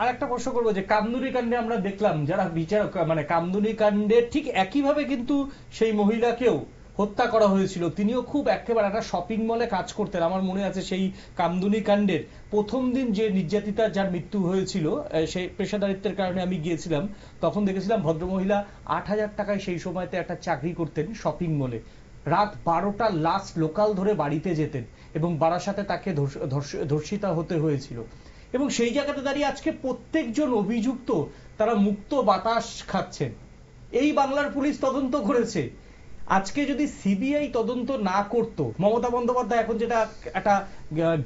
আর একটা প্রশ্ন করবো যে কামদুনি কাণ্ডে আমরা দেখলাম যারা বিচারক, মানে কামদুনি কাণ্ডে ঠিক একইভাবে কিন্তু সেই মহিলাকেও হত্যা করা হয়েছিল, তিনিও খুব একেবারে একটা শপিং মলে কাজ করতেন। আমার মনে আছে সেই কামদুনি কাণ্ডের প্রথম দিন যে নির্যাতিতা যার মৃত্যু হয়েছিল, সেই পেশাদারিত্বের কারণে আমি গিয়েছিলাম, তখন দেখেছিলাম ভদ্রমহিলা 8,000 টাকায় সেই সময়তে একটা চাকরি করতেন শপিং মলে, রাত 12টা লাস্ট লোকাল ধরে বাড়িতে যেতেন এবং বারাসাতে তাকে ধর্ষিতা হতে হয়েছিল। এবং সেই জায়গাতে দাঁড়িয়ে আজকে প্রত্যেকজন অভিযুক্ত তারা মুক্ত বাতাস খাচ্ছেন। এই বাংলার পুলিশ তদন্ত করেছে। আজকে যদি সিবিআই তদন্ত না করতো, মমতা বন্দ্যোপাধ্যায় এখন যেটা একটা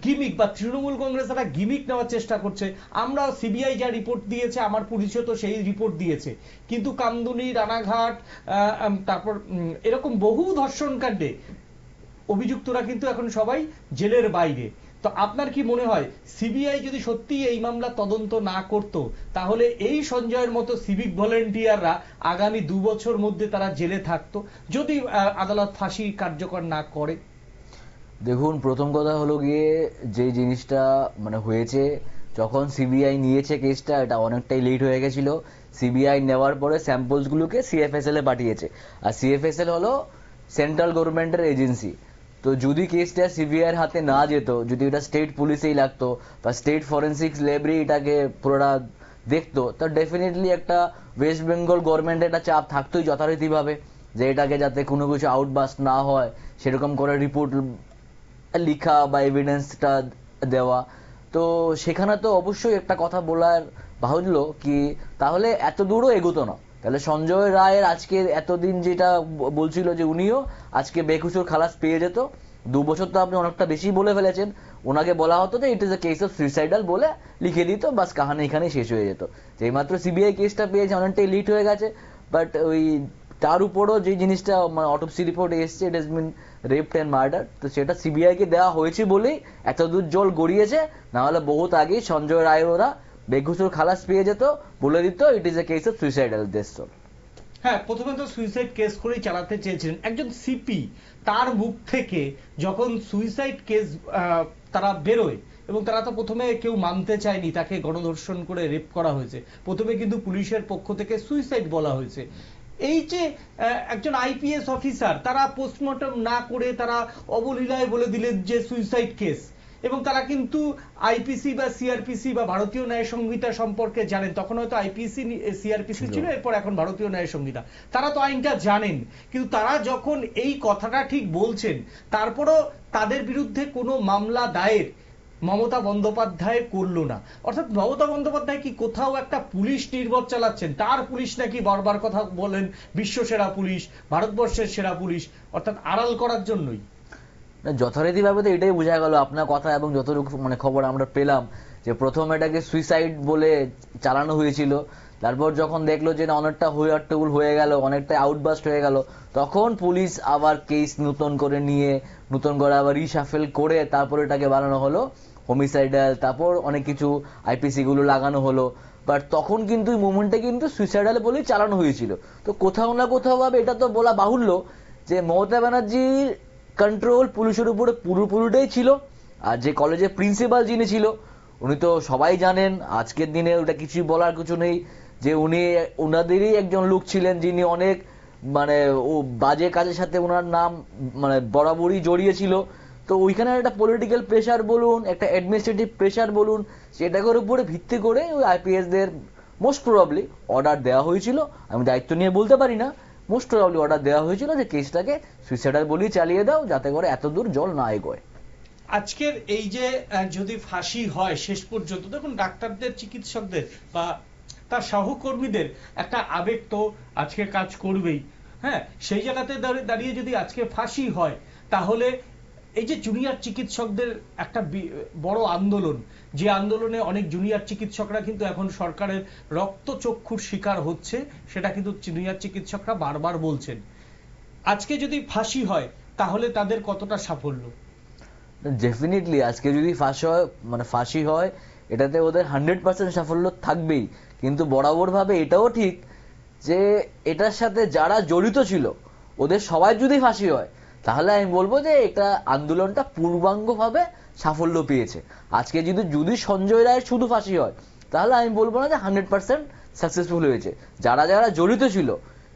গিমিক বা তৃণমূল কংগ্রেস একটা গিমিক নেওয়ার চেষ্টা করছে, আমরা সিবিআই যা রিপোর্ট দিয়েছে আমার পুলিশও তো সেই রিপোর্ট দিয়েছে, কিন্তু কামদুনি, রানাঘাট, তারপর এরকম বহু ধর্ষণ কাণ্ডে অভিযুক্তরা কিন্তু এখন সবাই জেলের বাইরে। তো আপনার কি মনে হয় সিবিআই যদি সত্যি এই মামলা তদন্ত না করত, তাহলে এই সঞ্জয়ের মতো সিভিক ভলেন্টিয়াররা আগামী 2 বছর মধ্যে তারা জেলে থাকতো যদি আদালত ফাঁসি কার্যকর না করে? দেখুন, প্রথম কথা হলো গিয়ে যে জিনিসটা মানে হয়েছে, যখন সিবিআই নিয়েছে কেসটা, এটা অনেকটাই লেট হয়ে গেছিল। সিবিআই নেওয়ার পরে স্যাম্পলস গুলোকে সিএফএসএল এ পাঠিয়েছে, আর সিএফএসএল হলো সেন্ট্রাল গভর্নমেন্টের এজেন্সি। তো যদি কেসটা সিবিআই এর হাতে না যেত, যদি এটা স্টেট পুলিশেই লাগতো বা স্টেট ফরেন্সিক্স ল্যাবরে এটাকে পুরোটা দেখতো, তো ডেফিনেটলি একটা ওয়েস্ট বেঙ্গল গভর্নমেন্টের একটা চাপ থাকতোই যথারীতিভাবে, যে এটাকে যাতে কোনো কিছু আউটবাস্ট না হয় সেরকম করে রিপোর্ট লিখা বা এভিডেন্সটা দেওয়া। তো সেখানে তো অবশ্যই একটা কথা বলার বাহুল্য কি, তাহলে এত দূরও এগোতো না। তাহলে সঞ্জয় রায়ের আজকে এতদিন যেটা বলছিল যে উনিও আজকে বেকসুর খালাস পেয়ে যেত, 2 বছর তো আপনি অনেকটা বেশি বলে ফেলেছেন। ওনাকে বলা হতো যে it is a case of suicidal বলে লিখে দিত, বাস কাহানি এখানেই শেষ হয়ে যেত। যেই মাত্র সিবিআই কেসটা পেয়েছে অনেকটাই লিট হয়ে গেছে, বাট ওই তার উপরও যে জিনিসটা মানে অটোপসি রিপোর্ট এসছে, it has been raped and murder, তো সেটা সিবিআই কে দেওয়া হয়েছে বলেই এত দূর জল গড়িয়েছে। না হলে বহুত আগেই সঞ্জয় রায়ের ওরা বেকসুর খালাস পেয়ে যেত, বলে দিত it is a case of suicidal দেশ। হ্যাঁ, প্রথমে তো সুইসাইড কেস করেই চালাতে চেয়েছিলেন একজন সিপি। তার মুখ থেকে যখন সুইসাইড কেস তারা বেরোয়, এবং তারা তো প্রথমে কেউ মানতে চায়নি তাকে গণধর্ষণ করে রেপ করা হয়েছে, প্রথমে কিন্তু পুলিশের পক্ষ থেকে সুইসাইড বলা হয়েছে। এই যে একজন আইপিএস অফিসার, তারা পোস্টমর্টম না করে তারা অবলীলায় বলে দিলেন যে সুইসাইড কেস, এবং তারা কিন্তু আইপিসি বা সিআরপিসি বা ভারতীয় ন্যায় সংহিতা সম্পর্কে জানেন। তখন হয়তো আইপিসি সিআরপিসি ছিল, এরপর এখন ভারতীয় ন্যায় সংহিতা, তারা তো আইনটা জানেন। কিন্তু তারা যখন এই কথাটা ঠিক বলছেন, তারপরও তাদের বিরুদ্ধে কোনো মামলা দায়ের মমতা বন্দ্যোপাধ্যায় করলো না। অর্থাৎ মমতা বন্দ্যোপাধ্যায় কি কোথাও একটা পুলিশ নির্ভর চালাচ্ছেন? তার পুলিশ নাকি বারবার কথা বলেন বিশ্ব সেরা পুলিশ, ভারতবর্ষের সেরা পুলিশ, অর্থাৎ আড়াল করার জন্যই। যথারীতি ভাবে তো এটাই বোঝা গেল আপনার কথা, এবং যতটুকু মানে খবর আমরা পেলাম যে প্রথম এটাকে সুইসাইড বলে চালানো হয়েছিল, তারপর যখন দেখলো যে না অনেকটা হইয়াট্টগোল হয়ে গেল, অনেকটা আউটবাস্ট হয়ে গেল, তখন পুলিশ আবার কেস নতুন করে নিয়ে নতুন করে আবার রিশাফেল করে তারপর এটাকে বানানো হলো হোমিসাইডাল, তারপর অনেক কিছু আইপিসি গুলো লাগানো হলো। বাট তখন কিন্তু এই মুভমেন্টটা কিন্তু সুইসাইডাল বলেই চালানো হয়েছিল। তো কোথাও না কোথাও ভাবে এটা তো বলা বাহুল্য যে মমতা ব্যানার্জির কন্ট্রোল পুলিশের উপরে পুরোপুরিটাই ছিল। আর যে কলেজের প্রিন্সিপাল যিনি ছিল, উনি তো সবাই জানেন, আজকের দিনে ওটা কিছুই বলার কিছু নেই যে উনি ওনাদেরই একজন লোক ছিলেন যিনি অনেক মানে ও বাজে কাজের সাথে ওনার নাম মানে বরাবরই জড়িয়ে ছিল। তো ওইখানে একটা পলিটিক্যাল প্রেশার বলুন, একটা অ্যাডমিনিস্ট্রেটিভ প্রেশার বলুন, সেটার উপরে ভিত্তি করে ওই আইপিএস দের মোস্ট প্রবাবলি অর্ডার দেওয়া হয়েছিল। আমি দায়িত্ব নিয়ে বলতে পারি না, মোস্ট প্রবাবলি অর্ডার দেওয়া হয়েছিল যে কেসটাকে সুইসাইডাল বলেই চালিয়ে দাও, যাতে করে এত দূর জল না এগোয়। আজকের এই যে যদি ফাঁসি হয় শেষ পর্যন্ত, দেখুন ডাক্তারদের, চিকিৎসকদের বা তার সহকর্মীদের একটা আবেগ তো আজকে কাজ করবেই। হ্যাঁ, সেই জায়গাতে দাঁড়িয়ে যদি আজকে ফাঁসি হয়, তাহলে এই যে জুনিয়র চিকিৎসকদের একটা বড় আন্দোলন, যে আন্দোলনে অনেক জুনিয়র চিকিৎসকরা কিন্তু এখন সরকারের রক্তচক্ষুর শিকার হচ্ছে, সেটা কিন্তু জুনিয়র চিকিৎসকরা বারবার বলছেন। আজকে যদি ফাঁসি হয় তাহলে তাদের কতটা সাফল্য? ডেফিনেটলি আজকে যদি ফাঁসি হয় এটাতে ওদের 100% সাফল্য থাকবেই। কিন্তু বরাবর ভাবে এটাও ঠিক যে এটার সাথে যারা জড়িত ছিল ওদের সবাই যদি ফাঁসি হয়, তাহলে আমি বলবো যে এটা আন্দোলনটা পূর্বাঙ্গ ভাবে সাফল্য পেয়েছে। আজকে যদি সঞ্জয় রায়ের শুধু ফাঁসি হয়, তাহলে আমি বলবো না যে 100% সাকসেসফুল হয়েছে। যারা যারা জড়িত ছিল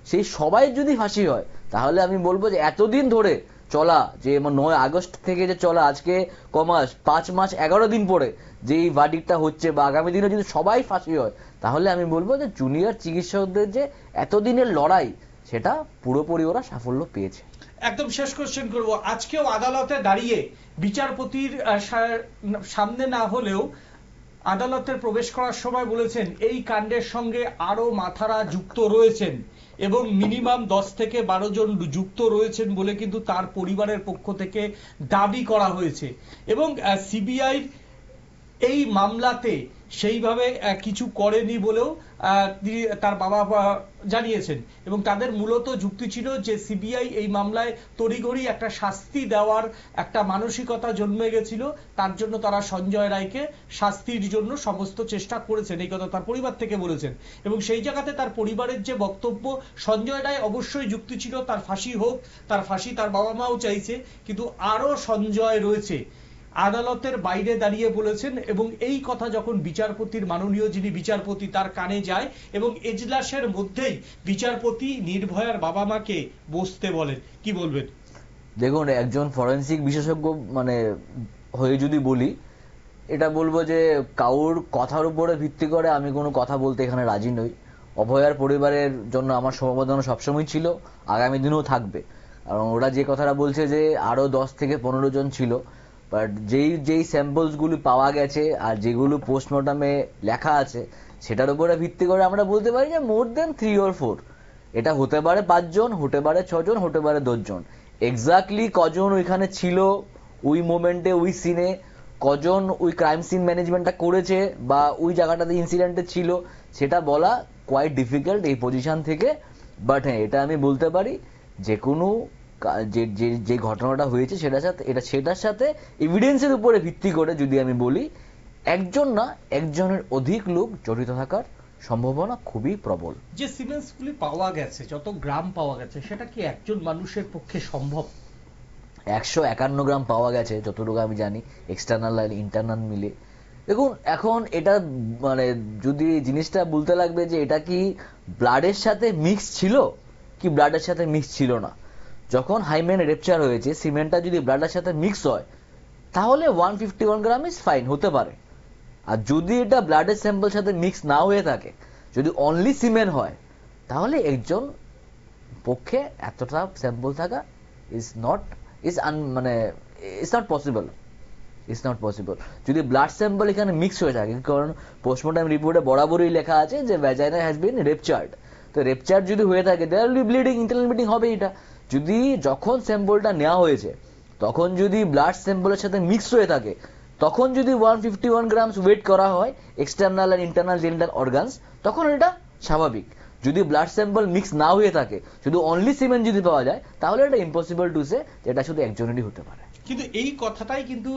সেই সবাই যদি ফাঁসি হয়, তাহলে আমি বলবো যে এতদিন ধরে চলা, যে 9 আগস্ট থেকে যে চলা, আজকে কমাস 5 মাস 11 দিন পরে যে এই ভার্ডিক্টটা হচ্ছে, বা আগামী দিনে যদি সবাই ফাঁসি হয়, তাহলে আমি বলবো যে জুনিয়র চিকিৎসকদের যে এতদিনের লড়াই, সেটা পুরোপুরি ওরা সাফল্য পেয়েছে। একদম শেষ কোশ্চেন করব, আজকেও আদালতে দাঁড়িয়ে বিচারপতির সামনে না হলেও আদালতের প্রবেশ করার সময় বলেছেন এই কাণ্ডের সঙ্গে আরো মাথারা যুক্ত রয়েছেন, এবং মিনিমাম 10 থেকে 12 জন যুক্ত রয়েছেন বলে কিন্তু তার পরিবারের পক্ষ থেকে দাবি করা হয়েছে। এবং সিবিআই এই মামলাতে সেইভাবে কিছু করেনি বলেও তার বাবা জানিয়েছেন, এবং তাদের মূলত যুক্তি ছিল যে সিবিআই এই মামলায় তড়িঘড়ি একটা শাস্তি দেওয়ার একটা মানসিকতা জন্মে গেছিল, তার জন্য তারা সঞ্জয় রায়কে শাস্তির জন্য সমস্ত চেষ্টা করেছেন, এই কথা তার পরিবার থেকে বলেছেন। এবং সেই জায়গাতে তার পরিবারের যে বক্তব্য, সঞ্জয় রায় অবশ্যই যুক্তি ছিল তার ফাঁসি হোক, তার ফাঁসি তার বাবা মাও চাইছে, কিন্তু আরো সঞ্জয় রয়েছে, আদালতের বাইরে দাঁড়িয়ে বলেছেন। এবং এই কথা যখন বিচারপতির মাননীয় যিনি বিচারপতি তার কানে যায়, এবং এজলাসের মধ্যেই বিচারপতি নির্ভয়ার বাবা মাকে বসতে বলেন, কি বলবেন? দেখুন, একজন ফরেন্সিক বিশেষজ্ঞ মানে হয়ে যদি বলি, এটা বলবো যে কাউর কথার উপরে ভিত্তি করে আমি কোনো কথা বলতে এখানে রাজি নই। অভয়ার পরিবারের জন্য আমার সমবেদনা সবসময় ছিল, আগামী দিনেও থাকবে। কারণ ওরা যে কথাটা বলছে যে আরো 10 থেকে 15 জন ছিল, বাট যেই স্যাম্পলস গুলি পাওয়া গেছে আর যেগুলো পোস্টমর্টমে লেখা আছে, সেটার উপরে ভিত্তি করে আমরা বলতে পারি যে মোর দেন 3 or 4। এটা হতে পারে 5 জন, হতে পারে 6 জন, হতে পারে 10 জন। এক্স্যাক্টলি কজন ওইখানে ছিল ওই মোমেন্টে ওই সিনে, কজন ওই ক্রাইম সিন ম্যানেজমেন্টটা করেছে বা ওই জায়গাটাতে ইনসিডেন্টে ছিল, সেটা বলা কোয়াইট ডিফিকাল্ট এই পজিশন থেকে। বাট হ্যাঁ, এটা আমি বলতে পারি যে কোনো যে ঘটনাটা হয়েছে সেটার সাথে এভিডেন্সের উপরে ভিত্তি করে যদি আমি বলি, একজন না একজনের অধিক লোক জড়িত থাকার সম্ভাবনা খুবই প্রবল। যে সিমেন্টসগুলি পাওয়া গেছে, যত গ্রাম পাওয়া গেছে, সেটা কি একজন মানুষের পক্ষে সম্ভব? 151 গ্রাম পাওয়া গেছে যতটুকু আমি জানি, এক্সটার্নাল আর ইন্টারনাল মিলে। দেখুন, এখন এটা মানে যদি জিনিসটা বলতে লাগবে যে এটা কি ব্লাডের সাথে মিক্স ছিল কি ব্লাডের সাথে মিক্স ছিল না। যখন হাইমেন রেপচার হয়েছে, সিমেন্টটা যদি ব্লাডের সাথে মিক্স হয় তাহলে 151 গ্রাম ইজ ফাইন, হতে পারে। আর যদি এটা ব্লাডের স্যাম্পল সাথে মিক্স না হয়ে থাকে, যদি অনলি সিমেন্ট হয়, তাহলে একজন পক্ষে এতটা স্যাম্পল থাকা ইজ নট পসিবল। যদি ব্লাড স্যাম্পল এখানে মিক্স হয়ে থাকে, কারণ পোস্টমর্টম রিপোর্টে বরাবরই লেখা আছে যে ভ্যাজাইনা হ্যাজ বিন রেপচার্ড, তো রেপচার্ড যদি হয়ে থাকে there will be bleeding, internal bleeding হবে। এটা যদি যখন স্যাম্পলটা নেওয়া হয়েছে তখন যদি ব্লাড স্যাম্পলের সাথে মিক্স হয়ে থাকে, তখন যদি 151 গ্রামস ওয়েট করা হয় এক্সটার্নাল আর ইন্টারনাল জেনিটাল অর্গানস, তখন এটা স্বাভাবিক। যদি ব্লাড স্যাম্পল মিক্স না হয়ে থাকে, শুধু অনলি সিমেন্ট যদি পাওয়া যায়, তাহলে এটা ইম্পসিবল টু সে, এটা শুধু একজনেরই হতে পারে। কিন্তু এই কথাটাই কিন্তু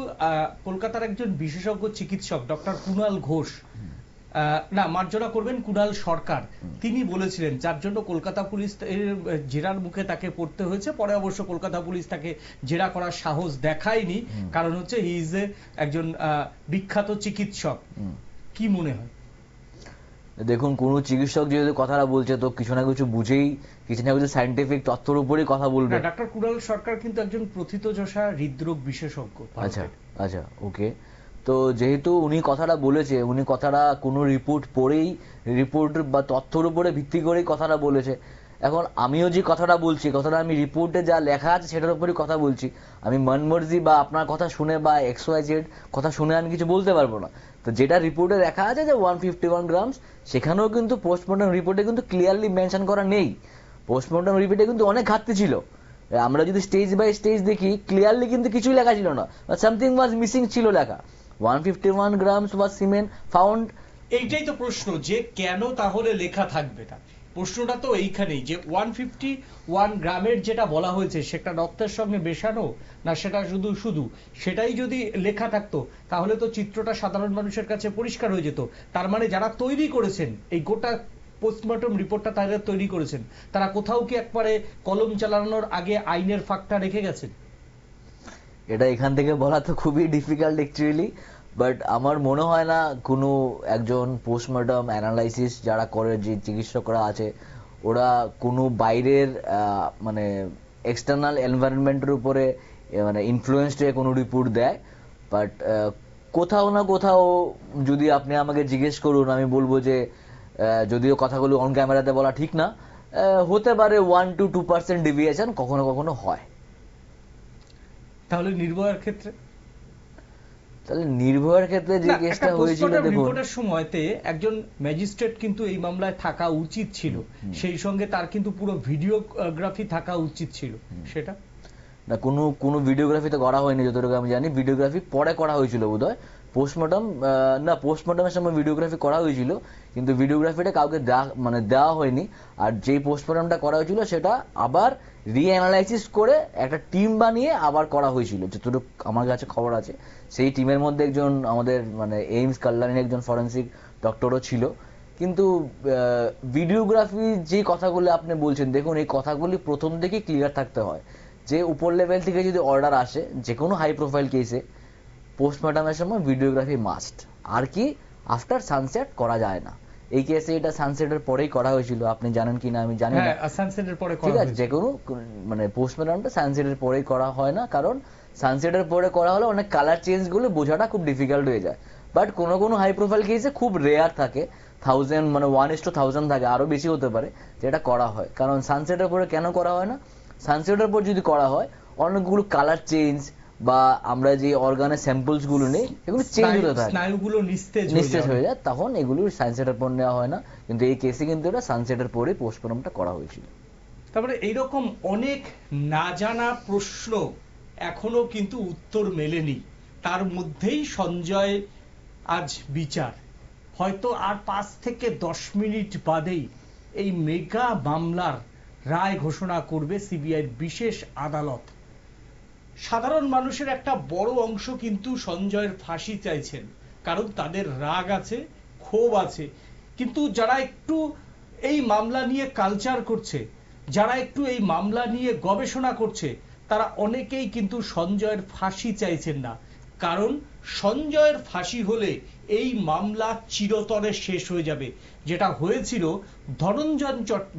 কলকাতার একজন বিশেষজ্ঞ চিকিৎসক ডক্টর কুণাল ঘোষ, না মার্জনা করবেন কুণাল সরকার, তিনি বলেছিলেন, যার জন্য কলকাতা পুলিশ জেরার মুখে তাকে পড়তে হয়েছে। পরে অবশ্য কলকাতা পুলিশ তাকে জেরা করার সাহস দেখায়নি, কারণ হচ্ছে হি ইজ একজন বিখ্যাত চিকিৎসক। কি মনে হয়? দেখুন, কোন চিকিৎসক যেহেতু কথাটা বলছে, তো কিছু না কিছু বুঝেই, কিছু না কিছু সায়েন্টিফিক তথ্যের উপরেই কথা বলবে। ডক্টর কুণাল সরকার কিন্তু একজন প্রথিতযশা হৃদরোগ বিশেষজ্ঞ। আচ্ছা, ওকে। তো যেহেতু উনি কথাটা বলেছে, উনি কথাটা কোনো রিপোর্ট বা তথ্যের উপরে ভিত্তি করেই কথাটা বলেছে। এখন আমিও যে কথাটা বলছি, কথাটা আমি রিপোর্টে যা লেখা আছে সেটার উপরই কথা বলছি। আমি মনমর্জি বা আপনার কথা শুনে বা XYZ কথা শুনে আমি কিছু বলতে পারবো না। তো যেটা রিপোর্টে লেখা আছে যে 151 গ্রামস, সেখানেও কিন্তু পোস্টমর্টম রিপোর্টে কিন্তু ক্লিয়ারলি মেনশন করা নেই। পোস্টমর্টম রিপোর্টে কিন্তু অনেক ঘাটতি ছিল। আমরা যদি স্টেজ বাই স্টেজ দেখি, ক্লিয়ারলি কিন্তু কিছুই লেখা ছিল না, সামথিং ওয়াজ মিসিং ছিল লেখা। 151 grams was cement found। এইটাই তো প্রশ্ন, যে কেন তাহলে লেখা থাকবে না? প্রশ্নটা তো এইখানেই, যে 151 গ্রামের যেটা বলা হয়েছে সেটা রক্তের সঙ্গে মেশানো না, সেটা শুধু সেটাই যদি লেখা থাকতো, তাহলে তো চিত্রটা সাধারণ মানুষের কাছে পরিষ্কার হয়ে যেত। তার মানে যারা তৈরি করেছেন এই গোটা পোস্টমর্টম রিপোর্টটা, তারা তৈরি করেছেন, তারা কোথাও কি একবারে কলম চালানোর আগে আইনের ফাঁকটা রেখে গেছেন? এটা এখান থেকে বলা তো খুবই ডিফিকাল্ট অ্যাকচুয়ালি, বাট আমার মনে হয় না কোনো একজন পোস্টমর্টম অ্যানালাইসিস যারা করে, যে চিকিৎসকরা আছে, ওরা কোনো বাইরের মানে এক্সটার্নাল এনভায়রনমেন্টের উপরে মানে ইনফ্লুয়েন্সড হয়ে কোনো রিপোর্ট দেয়। বাট কোথাও না কোথাও যদি আপনি আমাকে জিজ্ঞেস করুন, আমি বলবো যে যদিও কথাগুলো অন ক্যামেরাতে বলা ঠিক না, হতে পারে 1 to 2% ডেভিয়েশন কখনো কখনো হয়। তাহলে নির্ভয়ার ক্ষেত্রে যে কেসটা হয়েছিল, দেখুন রিপোর্টের সময়তে একজন ম্যাজিস্ট্রেট কিন্তু এই মামলায় থাকা উচিত ছিল, সেই সঙ্গে তার কিন্তু পুরো ভিডিওগ্রাফি থাকা উচিত ছিল। সেটা না, কোনো ভিডিওগ্রাফি তো করা হয়নি যতটুকু আমি জানি। ভিডিওগ্রাফি পরে করা হয়েছিল বোধহয়। পোস্টমর্টমের সময় ভিডিওগ্রাফি করা হয়েছিল, কিন্তু ভিডিওগ্রাফিটা কাউকে দেওয়া হয়নি। আর যেই পোস্টমর্টমটা করা হয়েছিল সেটা আবার রিঅ্যানালাইসিস করে একটা টিম বানিয়ে আবার করা হয়েছিল, যতটুকু আমার কাছে খবর আছে। সেই টিমের মধ্যে একজন আমাদের এইমস কল্যাণীর একজন ফরেন্সিক ডক্টরও ছিল। কিন্তু ভিডিওগ্রাফি যে কথাগুলো আপনি বলছেন, দেখুন এই কথাগুলি প্রথম থেকেই ক্লিয়ার থাকতে হয় যে উপর লেভেল থেকে যদি অর্ডার আসে যে কোনো হাই প্রোফাইল কেসে, পোস্টমর্টমের সময় ভিডিওগ্রাফি মাস্ট। আর কি আফটার সানসেট করা যায় না। এই কেসে এটা সানসেটের পরেই করা হয়েছিল, আপনি জানেন কিনা আমি জানি না। সানসেটের পরে ঠিক আছে, যে কোনো পোস্টমর্টমটা সানসেটের পরেই করা হয় না, কারণ সানসেটের পরে করা হলে অনেক কালার চেঞ্জ গুলো বোঝাটা খুব ডিফিকাল্ট হয়ে যায়। বাট কোনো হাই প্রোফাইল কেসে খুব রেয়ার থাকে, 1:1000 থাকে, আরো বেশি হতে পারে, যেটা করা হয়। কারণ সানসেটের পরে কেন করা হয় না? সানসেটের পর যদি করা হয়, অনেকগুলো কালার চেঞ্জ বা আমরা যে অর্গানের স্যাম্পলস গুলো নেই, এগুলো চেঞ্জ হতে থাকে, স্নায়ুগুলো নিস্তেজ হয়ে যায়, তখন এগুলো সানসেটের পর নেওয়া হয় না। কিন্তু এই কেসে কিন্তু এটা সানসেটের পরে পোস্টমর্টমটা করা হয়েছিল। তারপরে এইরকম অনেক না জানা প্রশ্ন এখনো কিন্তু উত্তর মেলেনি, তার মধ্যেই সঞ্জয় আজ বিচার, হয়তো আর 5 থেকে 10 মিনিট বাদেই এই মেগা মামলার রায় ঘোষণা করবে সিবিআইয়ের বিশেষ আদালত। সাধারণ মানুষের একটা বড় অংশ কিন্তু সঞ্জয়ের ফাঁসি চাইছেন, কারণ তাদের রাগ আছে, ক্ষোভ আছে। কিন্তু যারা একটু এই মামলা নিয়ে কালচার করছে, যারা একটু এই মামলা নিয়ে গবেষণা করছে, তারা অনেকেই কিন্তু সঞ্জয়ের ফাঁসি চাইছেন না। কারণ সঞ্জয়ের ফাঁসি হলে এই মামলা চিরতরে শেষ হয়ে যাবে, যেটা হয়েছিল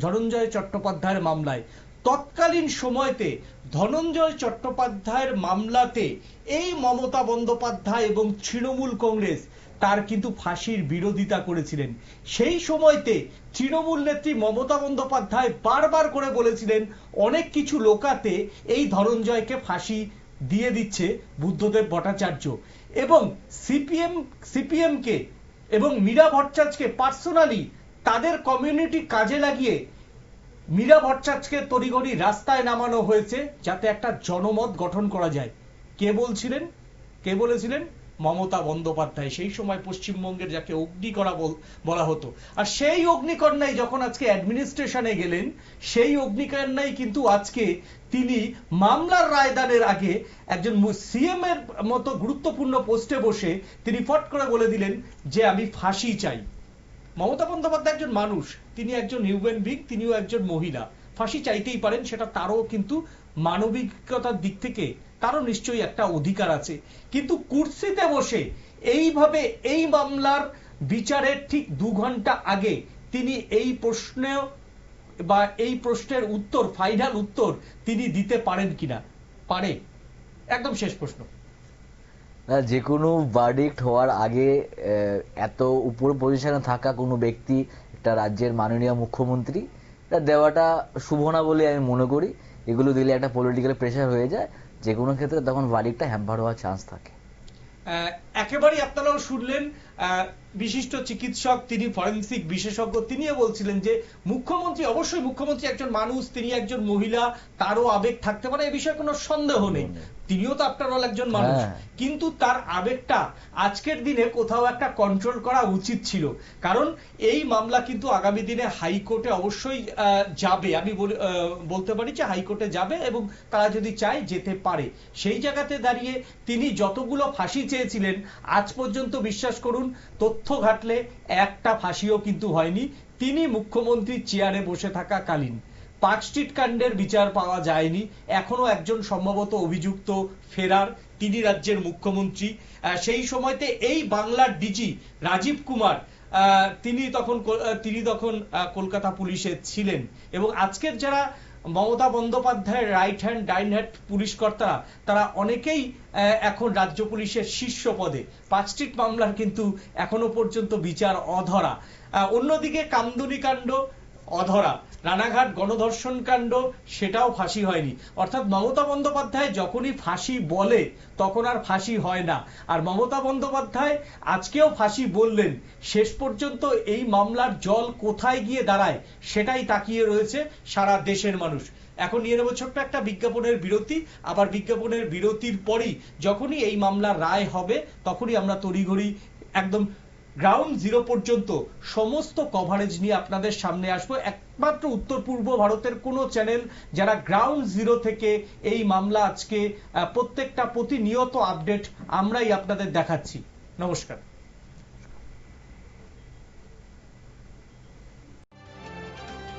ধনঞ্জয় চট্টোপাধ্যায়ের মামলায়। তৎকালীন সময়তে ধনঞ্জয় চট্টোপাধ্যায়ের মামলাতে এই মমতা বন্দ্যোপাধ্যায় এবং তৃণমূল কংগ্রেস তার কিন্তু ফাঁসির বিরোধিতা করেছিলেন। সেই সময়তে তৃণমূল নেত্রী মমতা বন্দ্যোপাধ্যায় বারবার করে বলেছিলেন অনেক কিছু লোকাতে এই ধনঞ্জয়কে ফাঁসি দিয়ে দিচ্ছে বুদ্ধদেব ভট্টাচার্য, এবং সিপিএম কে এবং মীরা ভট্টাচার্যকে পার্সোনালি তাদের কমিউনিটি কাজে লাগিয়ে মীরা ভট্টাচার্যকে তড়িঘড়ি রাস্তায় নামানো হয়েছে যাতে একটা জনমত গঠন করা যায়। কে বলেছিলেন? মমতা বন্দ্যোপাধ্যায়। সেই সময় পশ্চিমবঙ্গের যাকে অগ্নিকণা বলা হতো। আর সেই অগ্নিকণাই যখন আজকে অ্যাডমিনিস্ট্রেশনে গেলেন, সেই অগ্নিকণাই কিন্তু আজকে তিনি মামলার রায়দানের আগে একজন সিএম এর মতো গুরুত্বপূর্ণ পোস্টে বসে তিনি ফট করে বলে দিলেন যে আমি ফাঁসি চাই। মমতা বন্দ্যোপাধ্যায় একজন মানুষ, তিনি একজন হিউম্যান বিং, তিনিও একজন মহিলা, ফাঁসি চাইতেই পারেন, সেটা তারও কিন্তু মানবিকতার দিক থেকে তারও নিশ্চয়ই একটা অধিকার আছে। কিন্তু কুর্সিতে বসে এইভাবে এই মামলার বিচারের ঠিক 2 ঘন্টা আগে তিনি এই প্রশ্নে বা এই প্রশ্নের উত্তর, ফাইনাল উত্তর তিনি দিতে পারেন কিনা? পারে? একদম শেষ প্রশ্ন। যে কোনো ভার্ডিক্ট হওয়ার আগে এত উপর পজিশনে থাকা কোনো ব্যক্তি, একটা রাজ্যের মাননীয় মুখ্যমন্ত্রী, এটা দেওয়াটা শুভ না বলে আমি মনে করি। এগুলো দিলে একটা পলিটিক্যাল প্রেশার হয়ে যায়, যে কোনো ক্ষেত্রে তখন ভার্ডিক্টটা হ্যাম্পার হওয়ার চান্স থাকে। একেবারেই আপনারাও শুনলেন বিশিষ্ট চিকিৎসক, তিনি ফরেনসিক বিশেষজ্ঞ, তিনিও বলছিলেন যে মুখ্যমন্ত্রী, অবশ্যই মুখ্যমন্ত্রী একজন মানুষ, তিনি একজন মহিলা, তারও আবেগ থাকতে পারে, এই বিষয়ে কোনো সন্দেহ নেই, তিনিও তো আফটার অল একজন মানুষ। কিন্তু তার আবেগটা আজকের দিনে কোথাও একটা কন্ট্রোল করা উচিত ছিল, কারণ এই মামলা কিন্তু আগামী দিনে হাইকোর্টে অবশ্যই যাবে। আমি বলতে পারি যে হাইকোর্টে যাবে, এবং তারা যদি চায় যেতে পারে। সেই জায়গাতে দাঁড়িয়ে তিনি যতগুলো ফাঁসি চেয়েছিলেন, আজ পর্যন্ত বিশ্বাস করুন তথ্য ঘাটলে একটা ফাঁসিও কিন্তু হয়নি। তিনি মুখ্যমন্ত্রী চেয়ারে বসে থাকাকালীন পার্কস্ট্রিট কাণ্ডের বিচার পাওয়া যায়নি, এখনো একজন সম্ভবত অভিযুক্ত ফেরার, তিনি রাজ্যের মুখ্যমন্ত্রী। সেই সময়তে এই বাংলার ডিজি রাজীব কুমার তিনি তখন কলকাতা পুলিশে ছিলেন, এবং আজকের যারা মমতা বন্দ্যোপাধ্যায়ের রাইট হ্যান্ড, ডাইন হ্যান্ড পুলিশ কর্তা, তারা অনেকেই এখন রাজ্য পুলিশের শীর্ষ পদে। পার্কস্ট্রিট মামলার কিন্তু এখনো পর্যন্ত বিচার অধরা। অন্যদিকে কামদুনি কাণ্ড অধরা, রানাঘাট গণধর্ষণ কাণ্ড, সেটাও ফাঁসি হয়নি। অর্থাৎ মমতা বন্দ্যোপাধ্যায় যখনই ফাঁসি বলে তখন আর ফাঁসি হয় না। আর মমতা বন্দ্যোপাধ্যায় আজকেও ফাঁসি বললেন, শেষ পর্যন্ত এই মামলার জল কোথায় গিয়ে দাঁড়ায় সেটাই তাকিয়ে রয়েছে সারা দেশের মানুষ। এখন নিয়ে নেব ছোট্ট একটা বিজ্ঞাপনের বিরতি। আবার বিজ্ঞাপনের বিরতির পরই যখনই এই মামলার রায় হবে, তখনই আমরা তড়িঘড়ি একদম গ্রাউন্ড জিরো পর্যন্ত সমস্ত কভারেজ নিয়ে আপনাদের সামনে আসবো। একমাত্র উত্তর পূর্ব ভারতের কোনো চ্যানেল যারা গ্রাউন্ড জিরো থেকে এই মামলা আজকে প্রত্যেকটা প্রতিনিয়ত আপডেট আমরাই আপনাদের দেখাচ্ছি। নমস্কার।